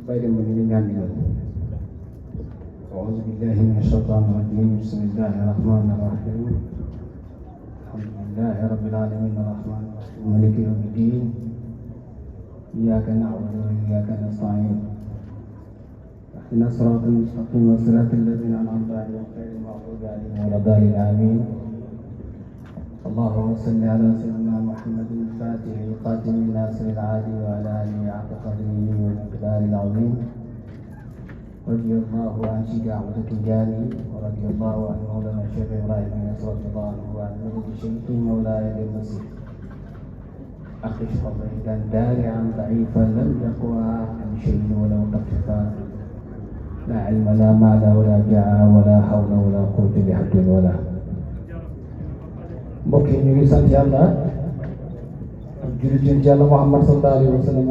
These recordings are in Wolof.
bayre ma ngi ñaan digal أعوذ بالله من الشيطان الرجيم بسم الله الرحمن الرحيم الحمد لله رب العالمين الرحمن الرحيم مالك يوم الدين إياك نعبد وإياك نستعين اهدنا الصراط المستقيم صراط الذين أنعمت عليهم غير المغضوب عليهم ولا الضالين آمين اللهم صل على سيدنا محمد الفاتح القاتم الناصر العادي وعلى آله حق قدره ومقداره العظيم رضي الله عن سيدي أحمد التجاني ورضي الله عن مولانا الشيخ إبراهيم بن يسر رضي الله عنه وعن ولد شيخي مولاي المسيح أخي فضيلا دارعا ضعيفا لم يقوى عن شيء ولو تخففا لا علم لا مال ولا جاع ولا حول ولا قوة بحد ولا mbokk yi ñu ngi sant yàlla ak jullit ci yàlla Muhammad sallallahu alayhi wa sallam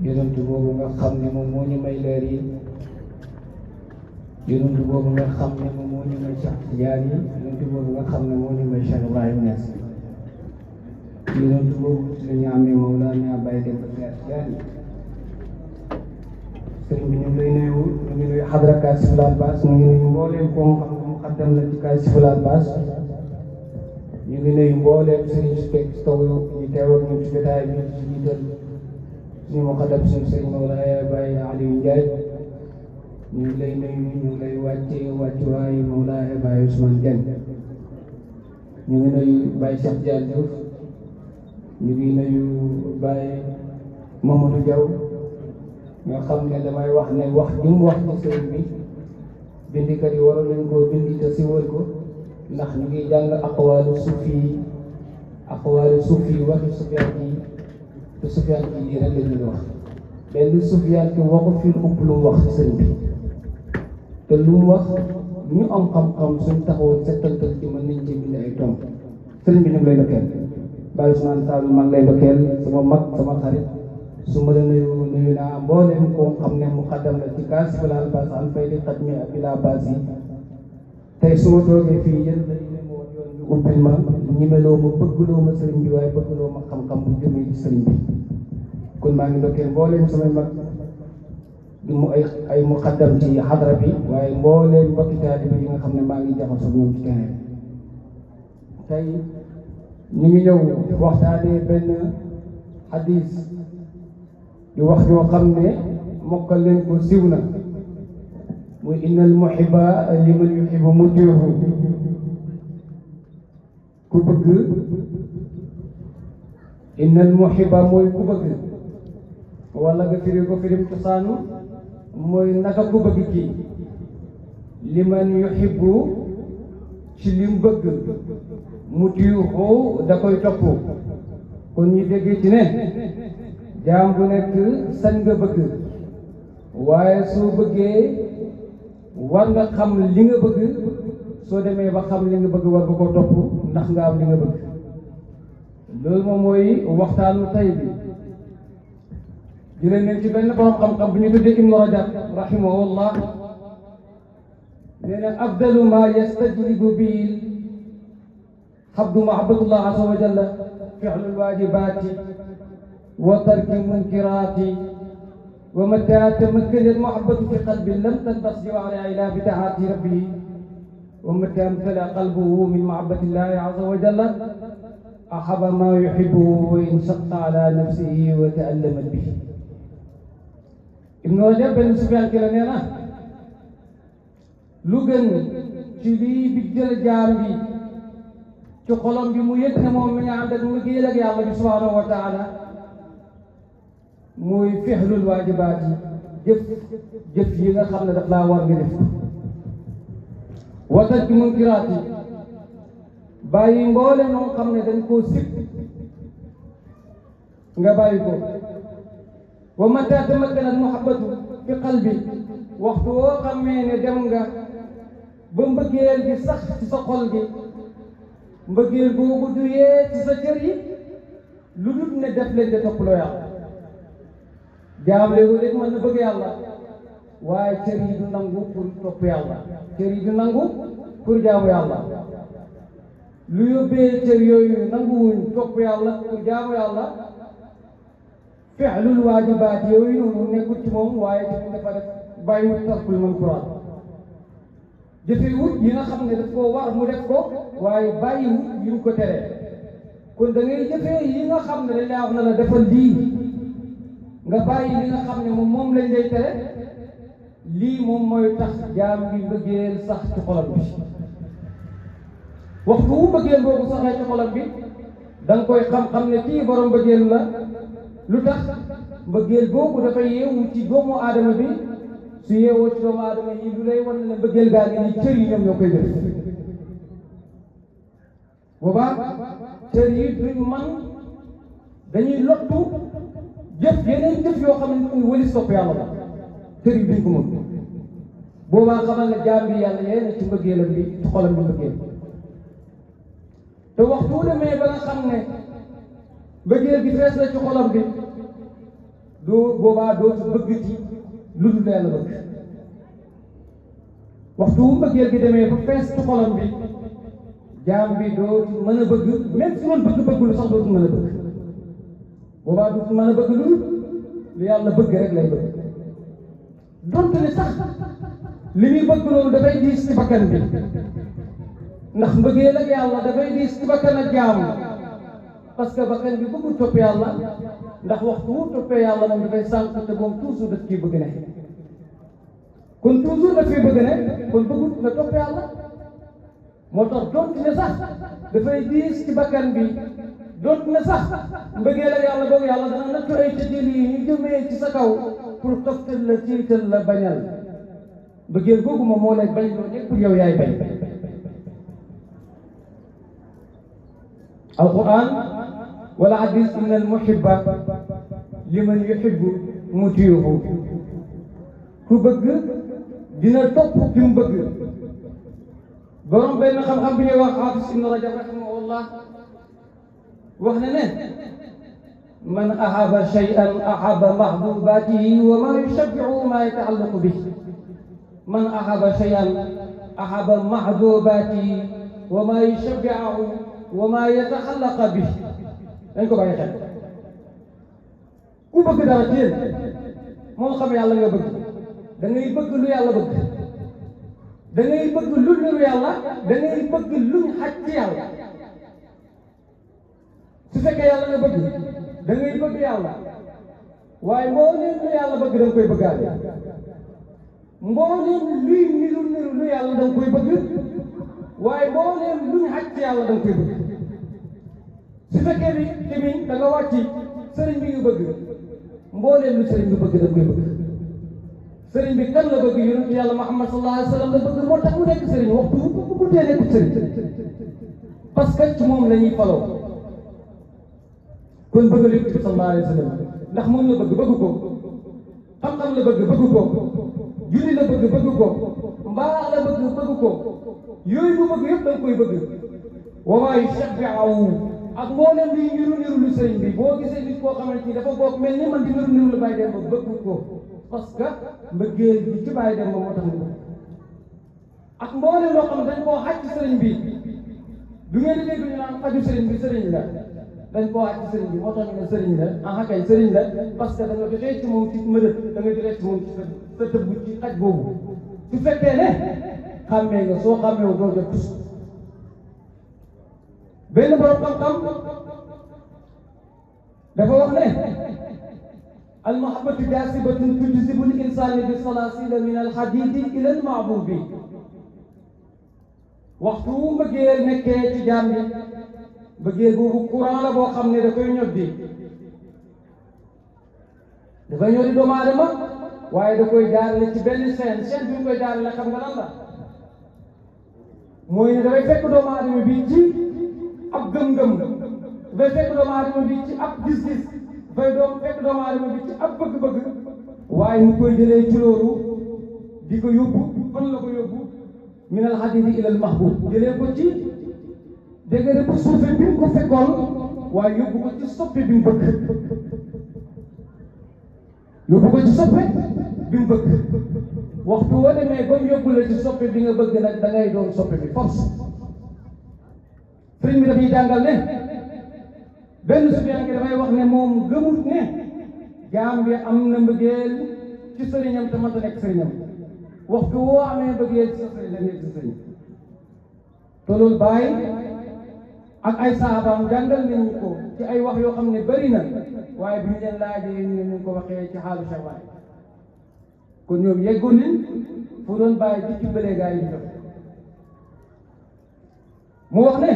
yonent boobu nga xam ne moom moo ñu may leer yi yonent boobu nga xam ne moom moo ñu may Cheikh Tidiane yi yonent boobu nga xam ne moo ñu may Cheikh Ibrahim Niass yonent boobu ci la ñu amee Mawlana Baye Demba Tidiane sëriñ bi ñu ngi lay nuyu ñu ngi nuyu xadra Kaasiful Albas ñu ngi nuyu mbooleem ko xam ne mu xaddam la ci Kaasiful Albas ñu ngi nuyu mbooleem sëriñ si teg si taw ñu teew ak ñun ci jotaay bi ci jiital suñu muqaddam suñu sëriñ Mawlaaya Baye Aliou Ndiaye ñu ngi lay nuyu ñu ngi lay wàccuwaay Mawlaaya Baye Ousmane Dieng ñu ngi nuyu Baye Cheikh Diagne Diouf ñu ngi nuyu Baye Mamadou Diaw nga xam ne damay wax ne wax ji mu wax ci sëriñ bi bindikat yi waroon nañ koo bindi te siwal ko ndax ñu ngi jàng aqwaalu suufi yi waxi Sufyaan yi te Sufyaan yi lii rek la ñuy wax benn Sufyaan ki waxu fi ëpp lu mu wax ci sëriñ bi te lu mu wax ñu am xam-xam suñ taxaw settantal ci mën nañ ci bind ay tomb sëriñ bi ñu ngi lay dokkeel Baye Ousmane Sall maa ngi lay dokkeel sama mag sama xarit su ma la nuyu naa mboolem koo xam ne muqaddam la ci Kaasiful Albas an fay di xatmi ak ila bas yi tey su ma toogee fii yéen dañu ne ma woon yoon bi ubbil ma ñimeloo ma bëggloo ma sëriñ bi waaye bëggloo ma xam-xam bu jëmee ci sëriñ bi kon maa ngi ndokkeel mbooleem samay mag di mu ay muqaddam ci xadra bi waaye mbooleem mbokki taalibe yi nga xam ne maa ngi jaxasoo ak ñoom ci keneen tey ñu ngi ñëw waxtaanee benn hadis di wax yoo xam ne mokkal leen ko siw na muy innal muhibba liman yuhibbu mutiihu ku bëgg innal muhibba mooy ku bëgg wala nga firi ko firim cosaanu mooy naka ku bëgg kii liman yuhibbu ci lim bëgg mutiihu da koy topp kon ñu déggee ci ne jaam bu nekk sañ nga bëgg waaye soo bëggee war nga xam li nga bëgg soo demee ba xam li nga bëgg war nga ko topp ndax nga am li nga bëgg loolu moom mooy waxtaanu tey bi jëlee nañ ci benn borom xam-xam bu ñu tuddee Ibnu Rajab rahimahullah nee na afdalu ma yastajlibu bil habdu mahabbatullah azza wa jalla fi'lul wajibaati وترك المنكرات ومتى تمكن المحبة في قلب لم تلبس جوارح إلى بدعات ربه ومتى امتلأ قلبه من محبة الله عز وجل أحب ما يحبه وانشق على نفسه وتألمت به ابن رجب بن سفيان كلامنا لغن جلي بجل جامبي تقولون بميتنا مؤمن عندك مجيلك يا الله سبحانه وتعالى muy fexlul waajibaat yi jëf yi nga xam ne daf laa war nga def watat ci munkiraat yi bàyyi mboole noo xam ne dañ koo sib nga bàyyi ko wa mata tamakkanat muhabbatu fi qalbi waxtu woo xamee ne dem nga ba mbëggeel gi sax ci sa xol gi mbëggeel boobu du yee ci sa cër yi lu dul ne def leen de toppaloo yàlla jaam léegi mën na bëgg yàlla waaye cër yi du nangu pour topp yàlla cër yi du nangu pour jaamu yàlla lu yóbbee cër yooyu nanguwuñ topp yàlla pour jaamu yàlla fi'lul waajibaat yooyu noonu nekkul ci moom waaye tamit dafa def bàyyiwut tarkul mankuuraat jëfewut yi nga xam ne daf koo war mu def ko waaye bàyyiwut yi ñu ko teree kon da ngay jëfee yi nga xam ne dañ laa wax na la defal lii nga bàyyi li nga xam ne moom lañ lay tere lii moom mooy tax jaam bi mbëggeel sax ci xolam bi waxtu wu mbëggeel boobu saxee ci xolam bi da nga koy xam ne kii borom mbëggeel la lu tax mbëggeel boobu dafay yeewu ci doomu aadama bi su yeewoo ci doomu aadama yi lu lay wan ne mbëggeel gaa ngi ni cër yi ñoom ñoo koy def boobaa cër yi duñ man dañuy lottu jëf yeneen jëf yoo xam ne wëlis topp yàlla la cër yi duñ ko mën boobaa xamal ne jaam bi yàlla yee na ci mbëggeelam bi ci xolam bi mbëggeel te waxtu wu demee ba nga xam ne mbëggeel gi fees na ci xolam bi doo boobaa dootu bëgg ci lu dul yàlla bëgg waxtu wu mbëggeel gi demee ba fees ci xolam bi jaam bi dootu mën a bëgg même su doon bëgg lu sax dootu mën a bëgg boobaa dootu mën a bëgg lu yàlla bëgg rek lay bëgg donte ne sax li muy bëgg loolu dafay diis ci bakkan bi ndax mbëggeel ak yàlla dafay diis ci bakkan ak jaamu parce que bakkan bi bëggul topp yàlla ndax waxtu wu toppee yàlla moom dafay sànq te moom toujours daf ciy bëgg ne kon toujours daf ciy bëgg ne kon bëggut nga topp yàlla moo tax donte ne sax dafay diis ci bakkan bi donte ne sax mbëggeel ak yàlla boobu yàlla dana nattu ay tëddil yi ñu jëmee ci sa kaw pour toftal la tiital la bañal mbëggeel googu moom moo lay bañ loo nekk pour yow yaay bañ alquran wala hadis inna al muhibba liman yuhibbu mutiihu ku bëgg dina topp ki mu bëgg borom benn xam-xam bi ñuy wax Hafiz ibn Rajab rahimahullah wax na ne man ahaba shay'an ahaba mahbubatihi wa ma yushabbi'u ma yata'allaqu bihi man ahaba shay'an ahaba mahbubatihi wa ma yushabbi'u wa ma yataxallaqa bi dañ ko bàyyi xel ku bëgg dara ci yéen moo xam yàlla nga bëgg da ngay bëgg lu yàlla bëgg da ngay bëgg lu niru yàlla da ngay bëgg luñ xaj ci yàlla su fekkee yàlla nga bëgg da ngay bëgg yàlla waaye mbooleem lu yàlla bëgg da nga koy bëggaale mbooleem luy niru lu yàlla da nga koy bëgg waaye mbooleem luñ xaj ci yàlla da nga koy bëgg su fekkee ni tamit da nga wàcc sëriñ bi nga bëgg mbooleem lu sëriñ bi bëgg da nga koy bëgg sëriñ bi kan la bëgg yonent yàlla Muhammad sallallahu alayhi wa sallam la bëgg moo tax mu nekk sëriñ waxtu bu guddee nekk sëriñ parce que ci moom la ñuy faloo kon bëgg la yonent bi sallallahu alayhi wa sallam ndax moom la bëgg ko xam-xam la bëgg ko julli la bëgg ko mbaax la bëgg ko yooyu bu bëgg yëpp da nga koy bëgg wa maa yushabbi'u ak mboolem luy niru lu sëriñ bi boo gisee nit koo xamante ni dafa bokk mel ni man di niru lu bàyyi dem ba bëgg ko parce que mbëggeel bi ci bàyyi dem ba moo tax ñu bëgg ak mboolem loo xam ne dañ koo xaj ci sëriñ bi du ngeen di dégg ñu naan xaju sëriñ bi sëriñ la dañ koo xaj ci sëriñ bi moo tax ñu ne sëriñ la ah kay sëriñ la parce que da nga jotee ci moom ci mëdët da nga jotee ci moom ci sa tëbb ci xaj boobu su fekkee ne xàmmee nga soo xàmmeewu doo jot benn borom xam-xam dafa wax ne almahabbatu jaasibatun tujzibu l insani bi salasila min alxadidi ila almahbubi waxtu wu mbëggeel nekkee ci jaam bi mbëggeel boobu courant la boo xam ne da koy ñoddi dafay ñoddi doomu aadama waaye da koy jaarale ci benn chaîne bi mu koy jaarale xam nga lan la mooy ne dafay fekk doomu aadama bi ci ab gëm-gëm dafay fekk doomu aadama bi ci ab gis-gis dafay fekk doomu aadama bi ci ab bëgg-bëgg waaye mu koy jëlee ci loolu di ko yóbbu fan la ko yóbbu min al hadidi ila al mahbub jëlee ko ci dégg bu suufe bi mu ko fekkoon waaye yóbbu ko ci soppe bi mu bëgg yóbbu ko ci soppe bi mu bëgg waxtu woo demee ba mu yóbbu la ci soppe bi nga bëgg nag da ngay doon soppe bi force sëriñ bi dafay jàngal ne benn sufiyanke dafay wax ne moom gëmut ne jaam bi am na mbëggeel ci sëriñam te mënta nekk sëriñam waxtu woo amee mbëggeel ci sa sëriñ la nekk sa sëriñ te loolu Baay ak ay saabaam jàngal nañu ko ci ay wax yoo xam ne bari na waaye bi ñu leen laajee ñu ne ko waxee ci xaalu Cheikh Baay kon ñoom yeggoon nañ fu doon Baay di dimbalee gaa yi di jox mu wax ne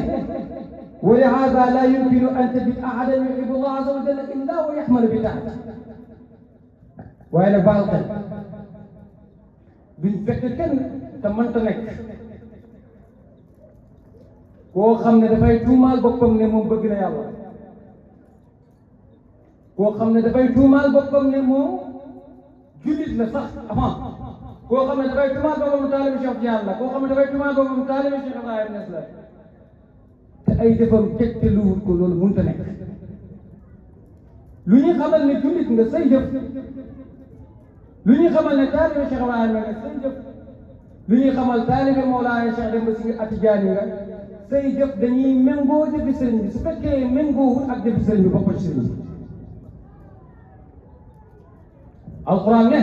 wa lihaada laa yumkinu an tajid ahadan yuhibbu Allah azza wa jalla illa wa yaxmalu bi taat waaye nag baal xel duñ fekk kenn te mënta nekk koo xam ne dafay tuumaal boppam ne moom bëgg na yàlla koo xam ne dafay tuumaal boppam ne moom jullit la sax avant koo xam ne dafay tuumaal boppam taalibe Cheikh Tijaan la koo xam ne dafay tuumaal boppam taalibe Cheikh Ibrahima Niass la te ay jëfam tegte luwul ko loolu mënta nekk lu ñuy xamal ne jullit nga say jëf lu ñuy xamal ne taalibe Cheikh Ibrahima nga say jëf lu ñuy xamal taalibe Mawlaaya Cheikh Demba Sy Atijaani nga say jëf dañuy méngoo jëfi sëriñ bi su fekkee méngoowul ak jëfi sëriñ bi bokkul ci sëriñ bi alquran ne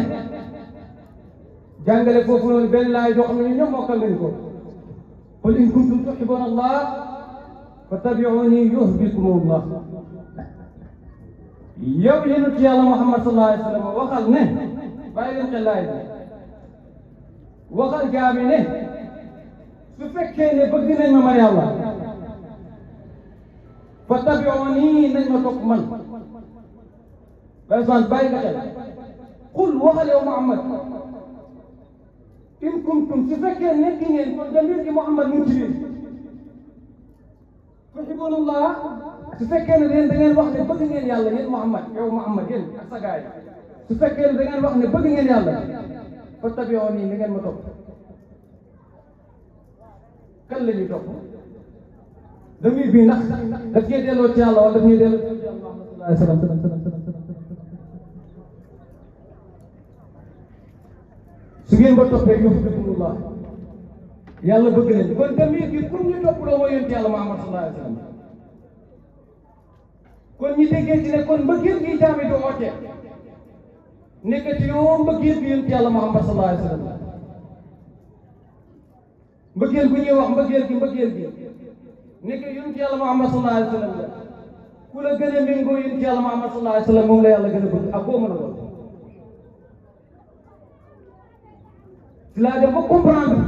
jàngale foofu noonu benn laay joo xam ne ñoom mokkal nañ ko qul in kuntum tuhibbuna Allah fattabi'uni yuhbibkumu Allah yow yonent yàlla Muhammad sallallahu alayhi wa sallam waxal ne bàyyi leen xel laay waxal jaami ne su fekkee ne bëgg nañ ma yàlla fattabi'uni nañ ma topp man bàyyi nga xel qul waxal yow Muhammad in kuntum su fekkee nekk ngeen kon damir gi Muhammad mu ci biir tuhibbuna Allah su fekkee ne da ngeen wax ne bëgg ngeen yàlla yéen Muhammad yow Muhammad yéen ak sa gaay su fekkee ne da ngeen wax ne bëgg ngeen yàlla fattabi'uni ni ngeen ma topp kan la ñuy topp damir bi ndax daf ñuy delloo ci yàlla wala daf ñuy delloo ci yàlla sallallahu alayhi wa sallam su ngeen ko toppee yuhbibkumullah yàlla bëgg nañ kon damir gi pour ñu topp loo mooy yonent yàlla Muhammad sallallahu alayhi wa sallam kon ñi déggee ci ne kon mbëggeel gi jaami du oote nekkati yoo mbëggeel gi yonent yàlla Muhammad sallallahu alayhi wa sallam mbëggeel bu ñuy wax mbëggeel gi nekk yonent yàlla Muhammad sallallahu alayhi wa sallam la ku la gën a méngoo yonent yàlla Muhammad sallallahu alayhi wa sallam moom la yàlla gën a bëgg ak koo mën a doon ci laa dem ba comprendre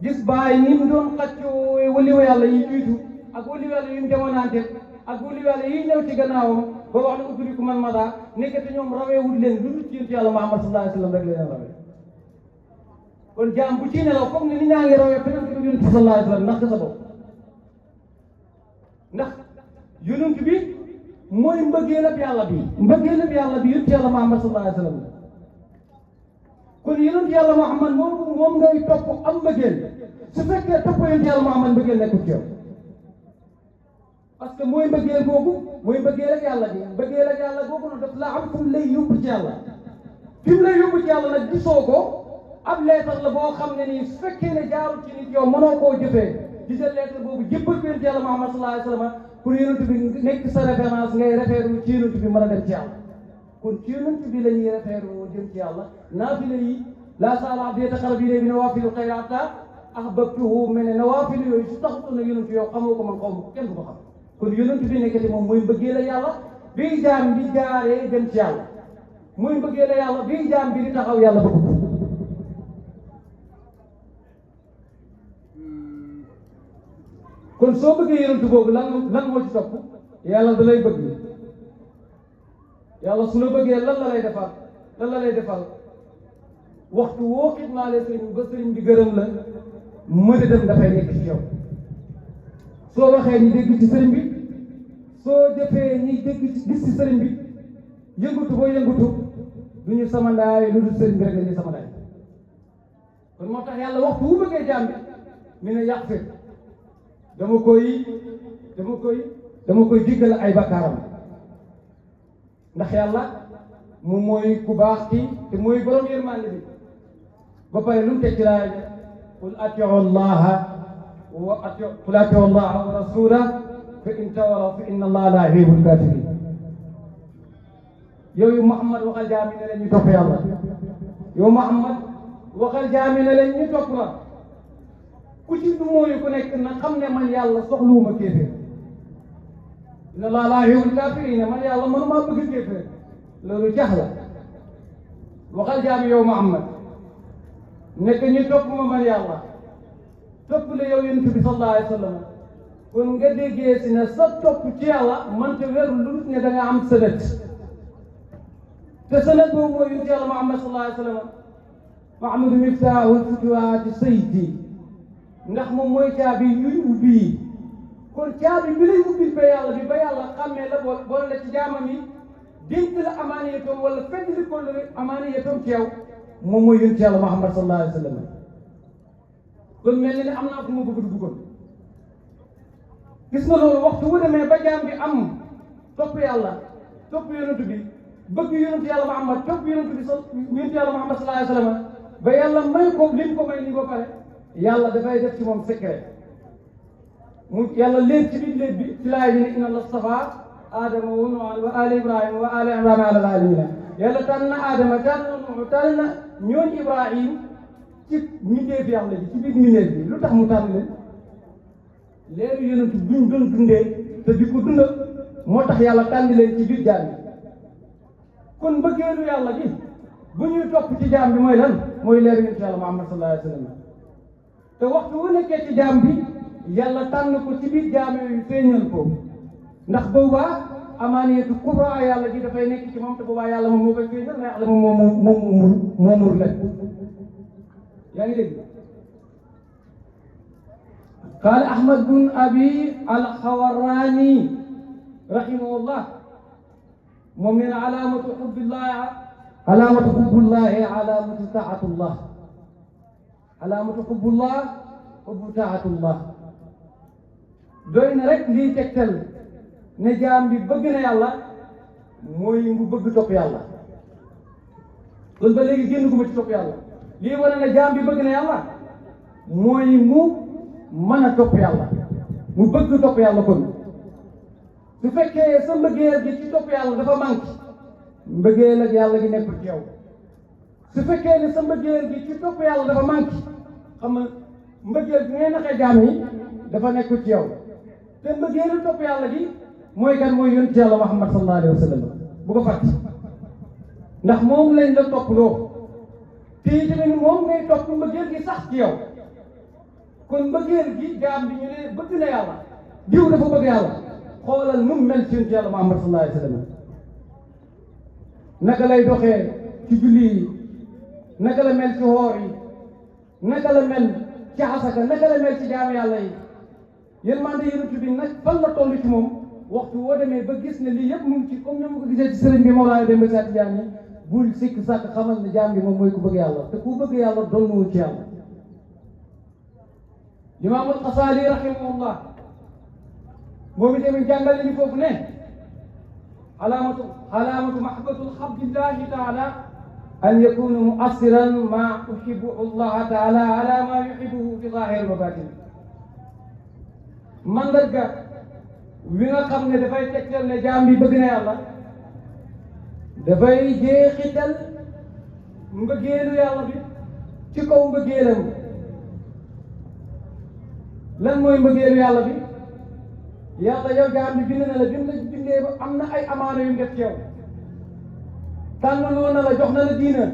gis Baay ni mu doon xaccoo waliyu yàlla yi jiitu ak waliyu yàlla yi mu jamonaante ak waliyu yàlla yi ñëw ci gannaawam ba wax ne udriku man madaa nekkati ñoom raweewul leen lu dul ci yonent yàlla Muhammad sallallahu alayhi wa sallam rek la leen rawee kon jaam bu ci nelaw comme ni nit ñaa ngi rawee feneen ko yonent sallallahu alayhi wa sallam ndax sa bopp ndax yonent bi mooy mbëggeelab yàlla bi yonent yàlla Muhammad sallallahu alayhi wa sallam kon yonent yàlla Muhammad moom ngay topp am mbëggeel su fekkee topp yonent yàlla Muhammad mbëggeel nekkul ci yow parce que mooy mbëggeel googu mooy mbëggeel ak yàlla bi mbëggeel ak yàlla googu nag daf la am fu mu lay yóbbu ci yàlla fi mu lay yóbbu ci yàlla nag gisoo ko ab leetar la boo xam ne nii su fekkee ne jaarul ci nit yow mënoo koo jëfee di jël leetar boobu jëppal ko yonent yàlla Muhammad sallallahu alayhi wa sallam pour yonent bi nekk sa référence ngay référu ci yonent bi mën a dem ci yàlla kon ci yonent bi la ñuy référu jëm ci yàlla naafila yi laa saala abdi yataqarrabu ilayya bi nawaafilil xayri hattaa ahbabtuhu mel ne nawaafil yooyu su taxutoon na yonent yow xamoo ko man xaw ma ko kenn du ko xam kon yonent bi nekkati moom mooy mbëggee la yàlla bii jaam bi jaaree dem ci yàlla mooy mbëggee la yàlla bii jaam bi di taxaw yàlla bëgg ko kon soo bëggee yonent boobu lan moo ci topp yàlla da lay bëgg yàlla su la bëggee lan la lay defal waxtu woo xidmaale sëriñ ba sëriñ bi gërëm la mën a dem dafay nekk ci yow soo waxee ñi dégg ci sëriñ bi soo jëfee ñi dégg ci gis ci sëriñ bi yëngutu boo yëngutu du ñu sama ndaay lu dul sëriñ bi rek la ñuy sama ndaay kon moo tax yàlla waxtu wu bëggee jaam bi mi ne yàq fi dama koy jéggal ay bakkaaram ndax yàlla moom mooy ku baax ki te mooy borom yërmande bi ba pare lu mu teg ci laay qul atiu llaha wa rasula fa in tawallaw fa inna allaha la yuhibbul kafirin yow Muhammad waxal jaami ne leen ñu topp yàlla yow Muhammad waxal jaami ne leen ñu topp la ku ci du mooyu ku nekk na xam ne man yàlla soxluwuma kéeféer inna Allaha laa yuhibbul kaafiriina man yàlla mënumaa bëgg kéeféer loolu jax la waxal jaami yow Muhammad nekk ñu topp ma man yàlla topp la yow yonent bi sallallahu alayhi wa sallam kon nga déggee si ne sa topp ci yàlla mante wér lu ne da nga am sënët te sënët boobu mooy yonent yàlla Muhammad sallallahu alayhi wa sallam Muhammadu Miftaahul Futuhaati Sayyidi ndax moom mooy caabi yuy ubbi kon caabi bi lay ubbil ba yàlla xàmmee la boole la ci jaamam yi dénk la amaaniyatam wala fedd li ko la amaaniyatam ci yow moom mooy yonent yàlla Muhammad sallallahu alayhi wa sallam kon mel ni ne am naa fu ma bëgg dugg kon gis nga loolu waxtu wu demee ba jaam bi am topp yàlla topp yonent bi bëgg yonent yàlla Muhammad topp yonent yàlla Muhammad sallallahu alayhi wa sallam ba yàlla may ko lim ko may nii ba pare yàlla dafay def ci moom secret mu yàlla léegi ci biir léegi bi ci laay bi ne inna Allaha stafaa Aadama wa Nuuhan wa aali Ibrahima wa aali Imraana alal aalamiina yàlla tànn na Aadama tànn na Nuuh tànn na ñooñ Ibrahim ci mbindeef yàlla ji ci biir mbindeef bi lu tax mu tànn leen leeru yonent buñ doon dundee te di ko dundal moo tax yàlla tànn leen ci biir jaam bi kon mbëggeelu yàlla gi bu ñuy topp ci jaam bi mooy lan mooy leeru yonent yàlla Muhammad sallallahu alayhi wa sallam te waxtu wu nekkee ci jaam bi yàlla tànn ko ci biir jaam yooyu feeñal ko ndax boobaa amaaniyatu kubra yàlla ji dafay nekk ci moom te boobaa yàlla moom moo koy feeñal mais yàlla moom moomur leen yaa ngi dégg qaala Ahmad bun Abi al-Xawaraani rahimahullah moom nee na alaamatu xubbillahi alaamatu taatullah alaamatu xubbullah xubbu taatullah doy na rek lii tegtal ne jaam bi bëgg na yàlla mooy mu bëgg topp yàlla kon ba léegi génn gu ma ci topp yàlla lii wane ne jaam bi bëgg na yàlla mooy mu mën a topp yàlla mu bëgg topp yàlla kon su fekkee sa mbëggeel gi ci topp yàlla dafa manqué mbëggeel ak yàlla gi nekkul ci yow su fekkee ne sa mbëggeel gi ci topp yàlla dafa manqué xam nga mbëggeel bi ngay naxee jaam yi dafa nekkul ci yow te mbëggeelu topp yàlla gi mooy kan mooy yonent yàlla Muhammad sallallahu alayhi wa sallam bu ko fàtte ndax moom lañ la topp loo te tamit moom ngay topp mbëggeel gi sax ci yow kon mbëggeel gi jaam bi ñu ne bëgg na yàlla diw dafa bëgg yàlla xoolal nu mu mel ci yonent yàlla Muhammad sallallahu alayhi wa sallam naka lay doxee ci julli yi naka la mel ci woor yi naka la mel ci asaka naka la mel ci jaamu yàlla yi yërmande yonent bi nag fan la toll ci moom waxtu woo demee ba gis ne lii yëpp mu ngi ci comme ni ma ko gisee ci sëriñ bi Mawlaana Demba Saati Jaan yi bul sikk sàkk xamal ne jaam bi moom mooy ku bëgg yàlla te ku bëgg yàlla donnuwul ci yàlla Imaamul Xasaali rahimahullah moom itamit jàngale ni foofu ne alaamatu mahabbatul abdillahi taala an yakuna muassiran ma uhibbu Allah taala ala ma yuhibbuhu fi zahir wa batin mandarga wi nga xam ne dafay tegtal ne jaam bi bëgg na yàlla dafay jeexital mbëggeelu yàlla bi ci kaw mbëggeelam lan mooy mbëggeelu yàlla bi yàlla yow jaam bi bind na la bindee ba am na ay amaana yu mu def ci yow tànnaloo na la jox na la diina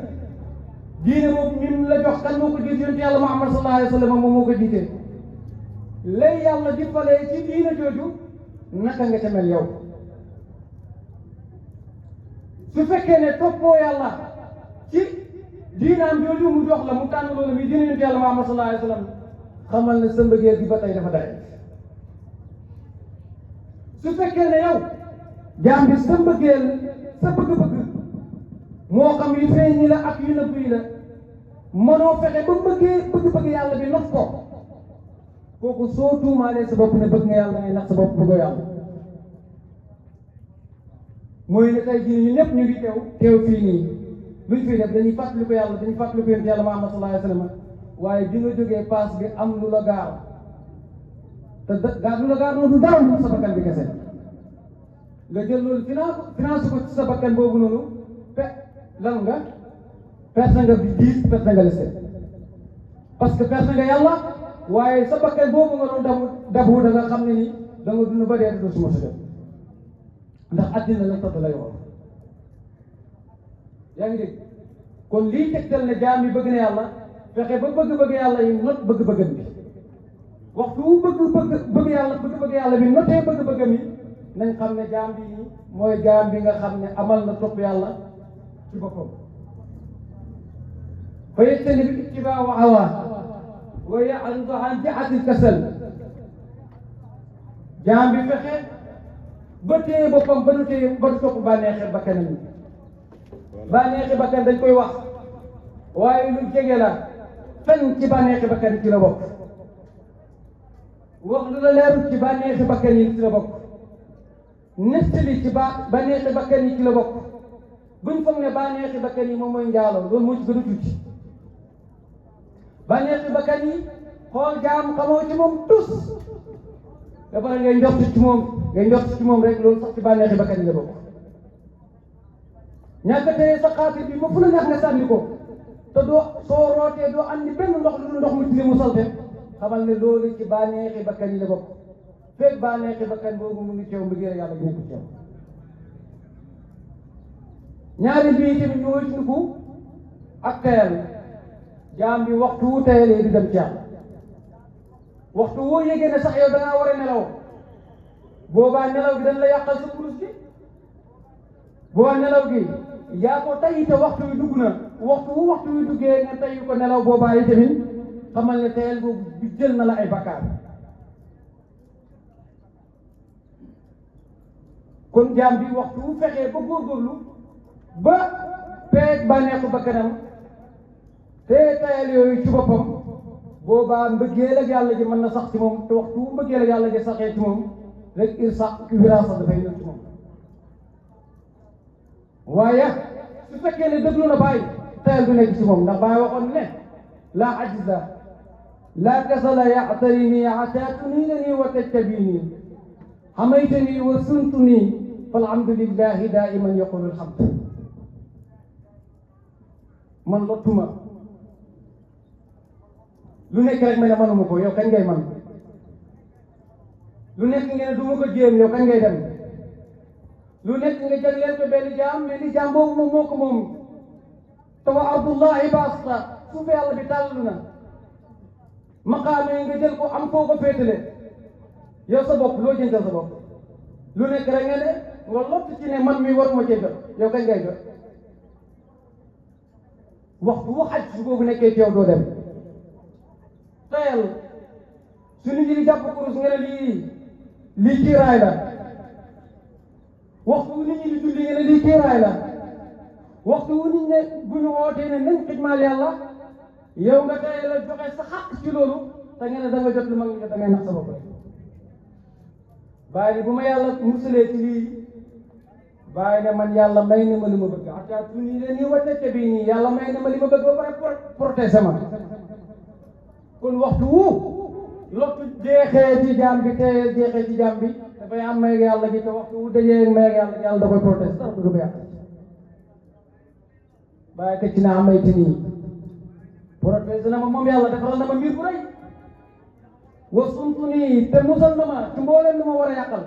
boobu min la jox kan moo ko jiite yonent yàlla Muhammad sallallahu alayhi wa sallam moom moo ko jiite lay yàlla di falee ci diina jooju naka nga ca mel yow su fekkee ne toppoo yàlla ci diinaam jooju mu jox la mu tànn loolu muy diina yonent yàlla Muhammad sallallahu alayhi wa sallam xamal ne sa mbëggeel gi ba tey dafa day su fekkee ne yow jaam bi sa mbëggeel sa bëgg-bëgg moo xam yu feeñ ñi la ak yu nëbb yi la mënoo fexe ba bëgg yàlla bi nof ko kooku soo tuumaalee sa bopp ne bëgg nga yàlla ngay nax sa bopp bëggoo yàlla mooy ne tey jii ñu ñëpp ñu ngi teew fii nii luñ fiy def dañuy fàttali ko yàlla dañuy fàttali ko yonent yàlla Muhammad sallallahu alayhi wa sallam waaye bi nga jógee paas bi am lu la gaar te lu la gaar noonu du dara lu sa bakkan bi kese nga jël loolu finance ko ci sa bakkan boobu noonu lan nga perte nga bi diis perte nga liste parce que perte nga yàlla waaye sa bakkan boobu nga doon dabu da nga xam ne ni da nga dund ba dee doo suma sa jot ndax àddina la todd lay wax yaa ngi dégg kon lii tegtal ne jaam bi bëgg na yàlla fexe ba bëgg-bëgg yàlla yi not bëgg-bëggam bi waxtu wu bëgg yàlla bi notee bëgg-bëggam yi nañ xam ne jaam bi nii mooy jaam bi nga xam ne amal na topp yàlla ci boppam fa yejtani bi ittibaa hawaa wa ya'ridu an jihatil kasal jaam bi fexe ba téye boppam ba du topp bànneexi bakkanam yi bànneexi bakkan dañ koy wax waaye lu jege la fen ci bànneexi bakkan ci la bokk wax lu la leerul ci bànneexi bakkan yi ci la bokk nettali ci bànneexi bakkan yi ci la bokk buñ foog ne bànneexi bakkan yi moom mooy njaaloo loolu moo ci gën a tuuti bànneexi bakkan yi xool jaam xamoo ci moom tus da pare ngay njort ci moom rek loolu sax ci bànneexi bakkan yi la bokk ñàkk a téye sa xaatir bi ba fu la neex nga sànni ko te doo soo rootee doo andi benn ndox lu ndox mu tilim mu salte xamal ne loolu ci bànneexi bakkan yi la bokk fekk bànneexi bakkan boobu mu ngi ceew mbëggeel yàlla bi nekk ceew ñaari bii tamit ñu wëccu ak tayal jaam bi waxtu wu tayalee di dem ci yàlla waxtu woo yégee ne sax yow da ngaa war a nelaw boobaa nelaw gi dañ la yàqal sa kurus gi boobaa nelaw gi yaa ko tay te waxtu wi dugg na waxtu wi duggee nga tay ko nelaw boobaa yi tamit xamal ne tayal boobu bi jël na la ay bakkaar kon jaam bi waxtu wu fexee ba góorgóorlu ba peeg bànneexu bakkanam te tayal yooyu ci boppam boobaa mbëggeel ak yàlla ji mën na sax ci moom te waxtu wu mbëggeel ak yàlla ji saxee ci moom rek wiraasa dafay ñëw ci moom waaye su fekkee ne déglu na bàyyi tayal du nekk ci moom ndax bàyyi waxoon ne laa ajza laa kasala ya'tarini atatunilani wa tajtabini xamaytani wa suntuni falhamdulillahi daiman yaqulu alhamd man lottuma lu nekk rek ma ne manuma ko yow kañ ngay man lu nekk nga ne du ma ko jéem yow kañ ngay dem lu nekk nga jagleel ko benn jaam mais ni jaam boobu moom moo ko moom te wa ardullahi baasta suufe yàlla bi tàll na maqaame yi nga jël ko am foo ko féetale yow sa bopp loo jëntal sa bopp lu nekk rek nga ne nga lott ci ne man mi waruma cee jot yow kañ ngay jot waxtu wu xaj su boobu nekkee ci yow doo dem tayal su nit ñi di jàpp kurus nga ne lii kiiraay la waxtu wu nit ñi di julli nga ne lii kiiraay la waxtu wu nit ne bu ñu wootee ne nañ xidmaal yàlla yow nga tayal la joxe sa xaq ci loolu te nga ne da nga jot lu mag ñi da ngay nax sa bopp rek bàyyi bu ma yàlla musalee ci lii bàyyi ne man yàlla may na ma li ma bëgg ata tuni le nii wattete bii nii yàlla may na ma li ma bëgg ba pare protéger ma kon waxtu wu lottu jeexee ci jaam bi te jeexee ci jaam bi dafay am may yàlla gi te waxtu wu dajee may yàlla yàlla da koy protéger dara du ko yàq bàyyi teg ci naa amayte nii protéger na ma moom yàlla defaral na ma mbir bu rëy wasuntu nii te musal na ma ci mbooleem lu ma war a yàqal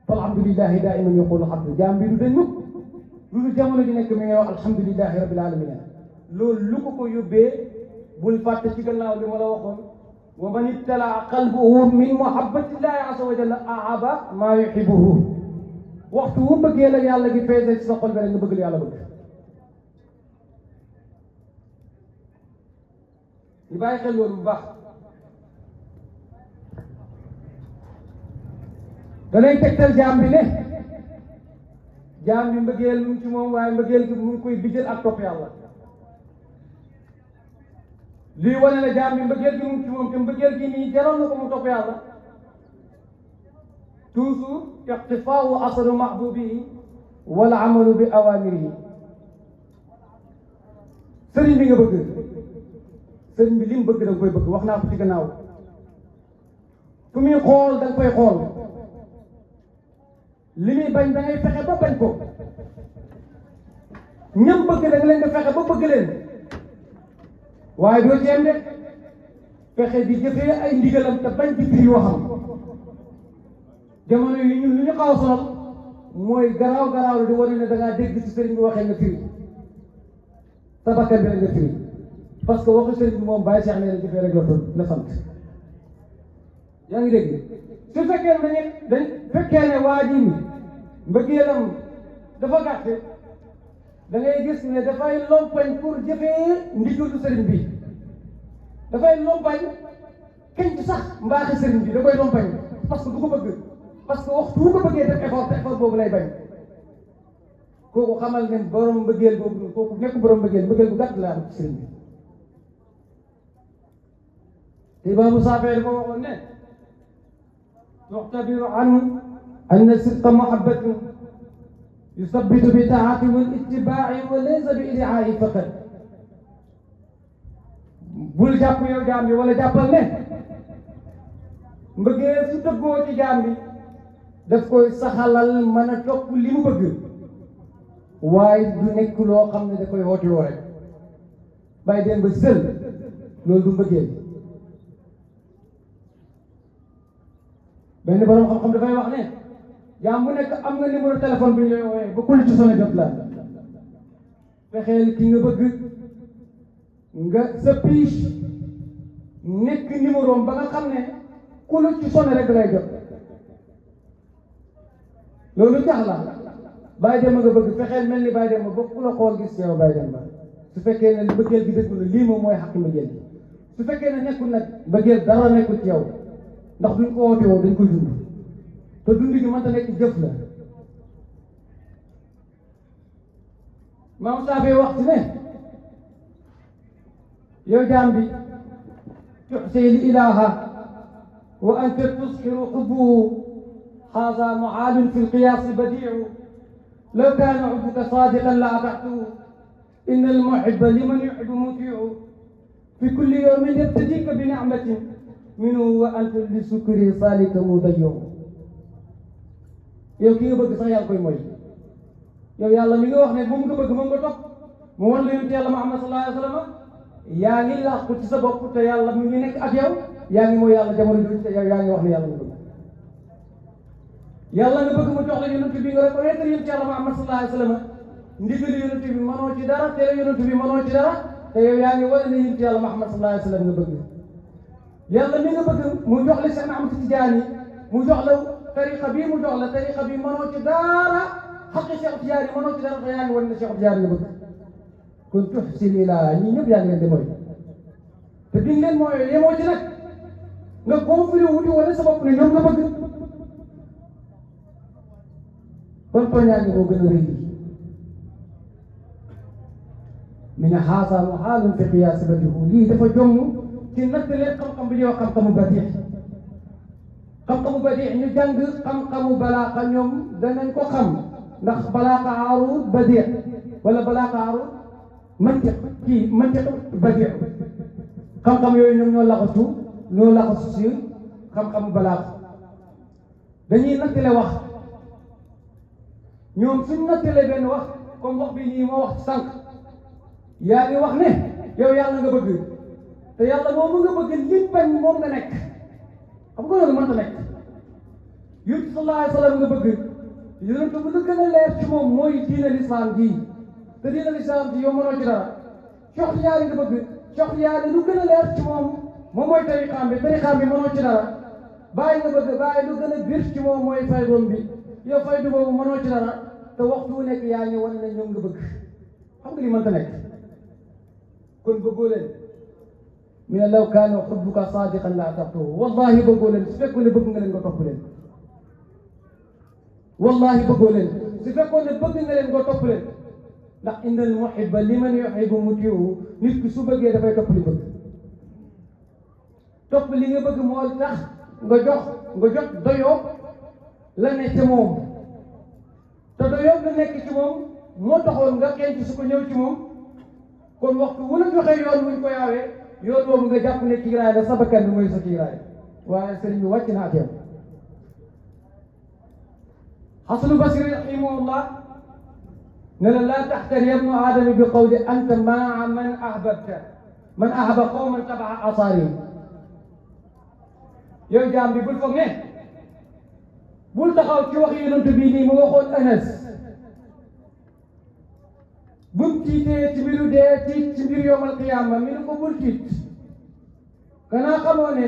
alhamdulillahi daiman yaqulu xabdu jaam bi du dañ mukk lu du jamono ji nekk mi ngay wax alhamdulillahi rabbil alamin loolu lu ko yóbbee bul fàtte ci gannaaw li ma la waxoon wa man ibtala qalbuhu min muhabbatillahi azza wa jalla ahaba maa yuhibbuhu waxtu wu bëggee la yàlla gi feese ci sa xol bi rek nga bëgg la yàlla bëgg ñu bàyyi xel loolu bu baax danay tegtal jaam bi ne jaam bi mbëggeel mu ngi ci moom waaye mbëggeel gi mu ngi koy bijjal ak topp yàlla lii wane ne jaam bi mbëggeel gi mu ngi ci moom te mbëggeel gi nii jaral na ko mu topp yàlla toujours iqtifaau asaru mahbubihi wal amalu bi awamirihi sëriñ bi nga bëgg sëriñ bi li mu bëgg da nga koy bëgg wax naa ko ci gannaaw fu muy xool da nga koy xool li muy bañ da ngay fexe ba bañ ko ñam bëgg da nga leen di fexe ba bëgg leen waaye doo ci am de fexe di jëfee ay ndigalam te bañ di firi waxam jamono yi ñun lu ñu xaw a sonal mooy garaaw garaaw di wane ne da ngaa dégg ci sëriñ bi waxee nga firi sa bakkan bi rek nga firi parce que waxu sëriñ bi moom bàyyi Cheikh nee na jëfee rek la sant yaa ngi dégg su fekkee dañ fekkee ne waa ji mi mbëggeelam dafa gàtt da ngay gis ne dafay lompañ pour jëfee ndigalu sëriñ bi dafay lompañ kenn ci sax mbaaxi sëriñ bi da koy lompañ parce que du ko bëgg parce que waxtu bu ko bëggee def effort te effort boobu lay bañ kooku xamal ne borom mbëggeel boobu kooku nekk borom mbëggeel bu gàtt la am ci sëriñ bi te Imaamu Saafi dafa waxoon ne tuxtabiru an anna sidqa muhabbatin yusabbitu bi taati wal ittibaa'i wa laysa bi idaa'i faqat bul jàpp yow jaam bi wala jàppal ne mbëggeel su dëggoo ci jaam bi daf koy saxalal mën a topp li mu bëgg waaye du nekk loo xam ne da koy wootiloo rek bàyyi dem ba sël loolu du mbëggeel benn borom xam-xam dafay wax ne jaam bu nekk am nga numéro téléphone bi ñu lay woowee ba ku ci sonné jot la fexeel ki nga bëgg nga sa piche nekk numéro ba nga xam ne ku la ci sonné rek da lay jot loolu tax la bàyyi dem nga bëgg fexeel mel ni bàyyi dem ba ku la xool gis yow bàyyi dem ba su fekkee ne mbëggeel gi dëgg la lii moom mooy xaqi mbëggeel gi su fekkee ne nekkul nag mbëggeel dara nekkul ci yow ndax duñ ko woote woo dañ koy dund te dund gi mënta nekk jëf la maam Saafi wax ci ne yow jaam bi tuxsi li ilaha wa anta tusxiru xubbuhu هذا معال في القياس بديع لو كان حبك صادقا لأطعته إن المحب لمن يحب مطيع في كل يوم يبتديك بنعمة منه وأنت لسكر صالك مضيع yow ki nga bëgg sax yaa ngi koy mooy yow yàlla mi nga wax ne moom nga bëgg moom nga topp mu wan la yonent yàlla Muhammad sallallahu alayhi wa sallam yaa ngi làqu ci sa bopp te yàlla mi ngi nekk ak yow yaa ngi mooy yàlla jamono jooju te yow yaa ngi wax ne yàlla nga bëgg yàlla nga bëgg mu jox la yonent bi nga reconnaître yonent yàlla Muhammad sallallahu alayhi wa sallam ndigali yonent bi mënoo ci dara tere yonent bi mënoo ci dara te yow yaa ngi wane ne yonent yàlla Muhammad sallallahu alayhi wa sallam nga bëgg yàlla mi nga bëgg mu jox la Cheikh Ahmad Tidiane mu jox la tariqa bi mu jox la tariqa bi mënoo ci dara xaqi Cheikh Tidiane mënoo ci dara te yaa ngi wane ne Cheikh Tidiane nga bëgg kon tuxsin ilaa ñii ñëpp yaa ngi leen di mooy te biñ leen mooyoo yemoo ci nag nga confiré wuti wala sa bopp ne ñoom nga bëgg kon tooñaange moo gën a rëy mi ne xaasa muhaalun fi qiyaas badihu lii dafa jomm ci natt leen xam-xam bi ñuy wax xam-xamu badix xam-xamu badix ñu jàng xam-xamu balaaxa ñoom danañ ko xam ndax balaaxa aaruud badix wala balaaxa aaruud mantiq kii mantiq badix xam-xam yooyu ñoom ñoo laxasu si xam-xamu balaaxa dañuy nattale wax ñoom suñ nattalee benn wax comme wax bi nii moo wax ci sànq yaa ngi wax ne yow yàlla nga bëgg te yàlla moomu nga bëgg li bañ moom nga nekk xam nga loolu mënta nekk yonent sallallahu alayhi wa sallam nga bëgg yonent bu la gën a leer ci moom mooy diine lislaam ji te diine lislaam ji yow mënoo ci dara Cheikh Tidiane nga bëgg Cheikh Tidiane lu gën a leer ci moom mooy tariqaam bi mënoo ci dara bàyyi nga bëgg bàyyi lu gën a bir ci moom mooy faydoom bi yow faydu boobu mënoo ci dara te waxtu wu nekk yaa ngi wane ne ñoom nga bëgg xam nga li mënta nekk kon bëggoo leen mi ne law kaana xubbuka saadiqan la ata'tuhu wallahi bëggoo leen su fekkoon ne bëgg nga leen nga topp leen wallahi bëggoo leen su fekkoon ne bëgg nga leen nga topp leen ndax innal muhibba liman yuhibbu muti'u nit ki su bëggee dafay topp li bëgg topp li nga bëgg moo tax nga jox doyoo la ne ci moom te doyoo la nekk ci moom moo taxoon nga xeeñ ci su ko ñëw ci moom kon waxtu wu la joxee yoon wuñ ko yaawee yoon boobu nga jàpp ne kiiraay la sa bakkan bi mooy sa kiiraay waaye sëriñ bi wàcc na ak yow Xasanu Basri rahimahullah ne la laa taxtari ibnu aadama bi qawli anta maa man ahbabta man ahaba qawman tabaa asaari. yow jaam bi bul foog ne bul taxaw ci wax yonent bi nii mu waxoon Anas bum tiitee ci mbiru dee tiit ci mbiru yawmal qiyaama mi ne ko bul tiit kanaa xamoo ne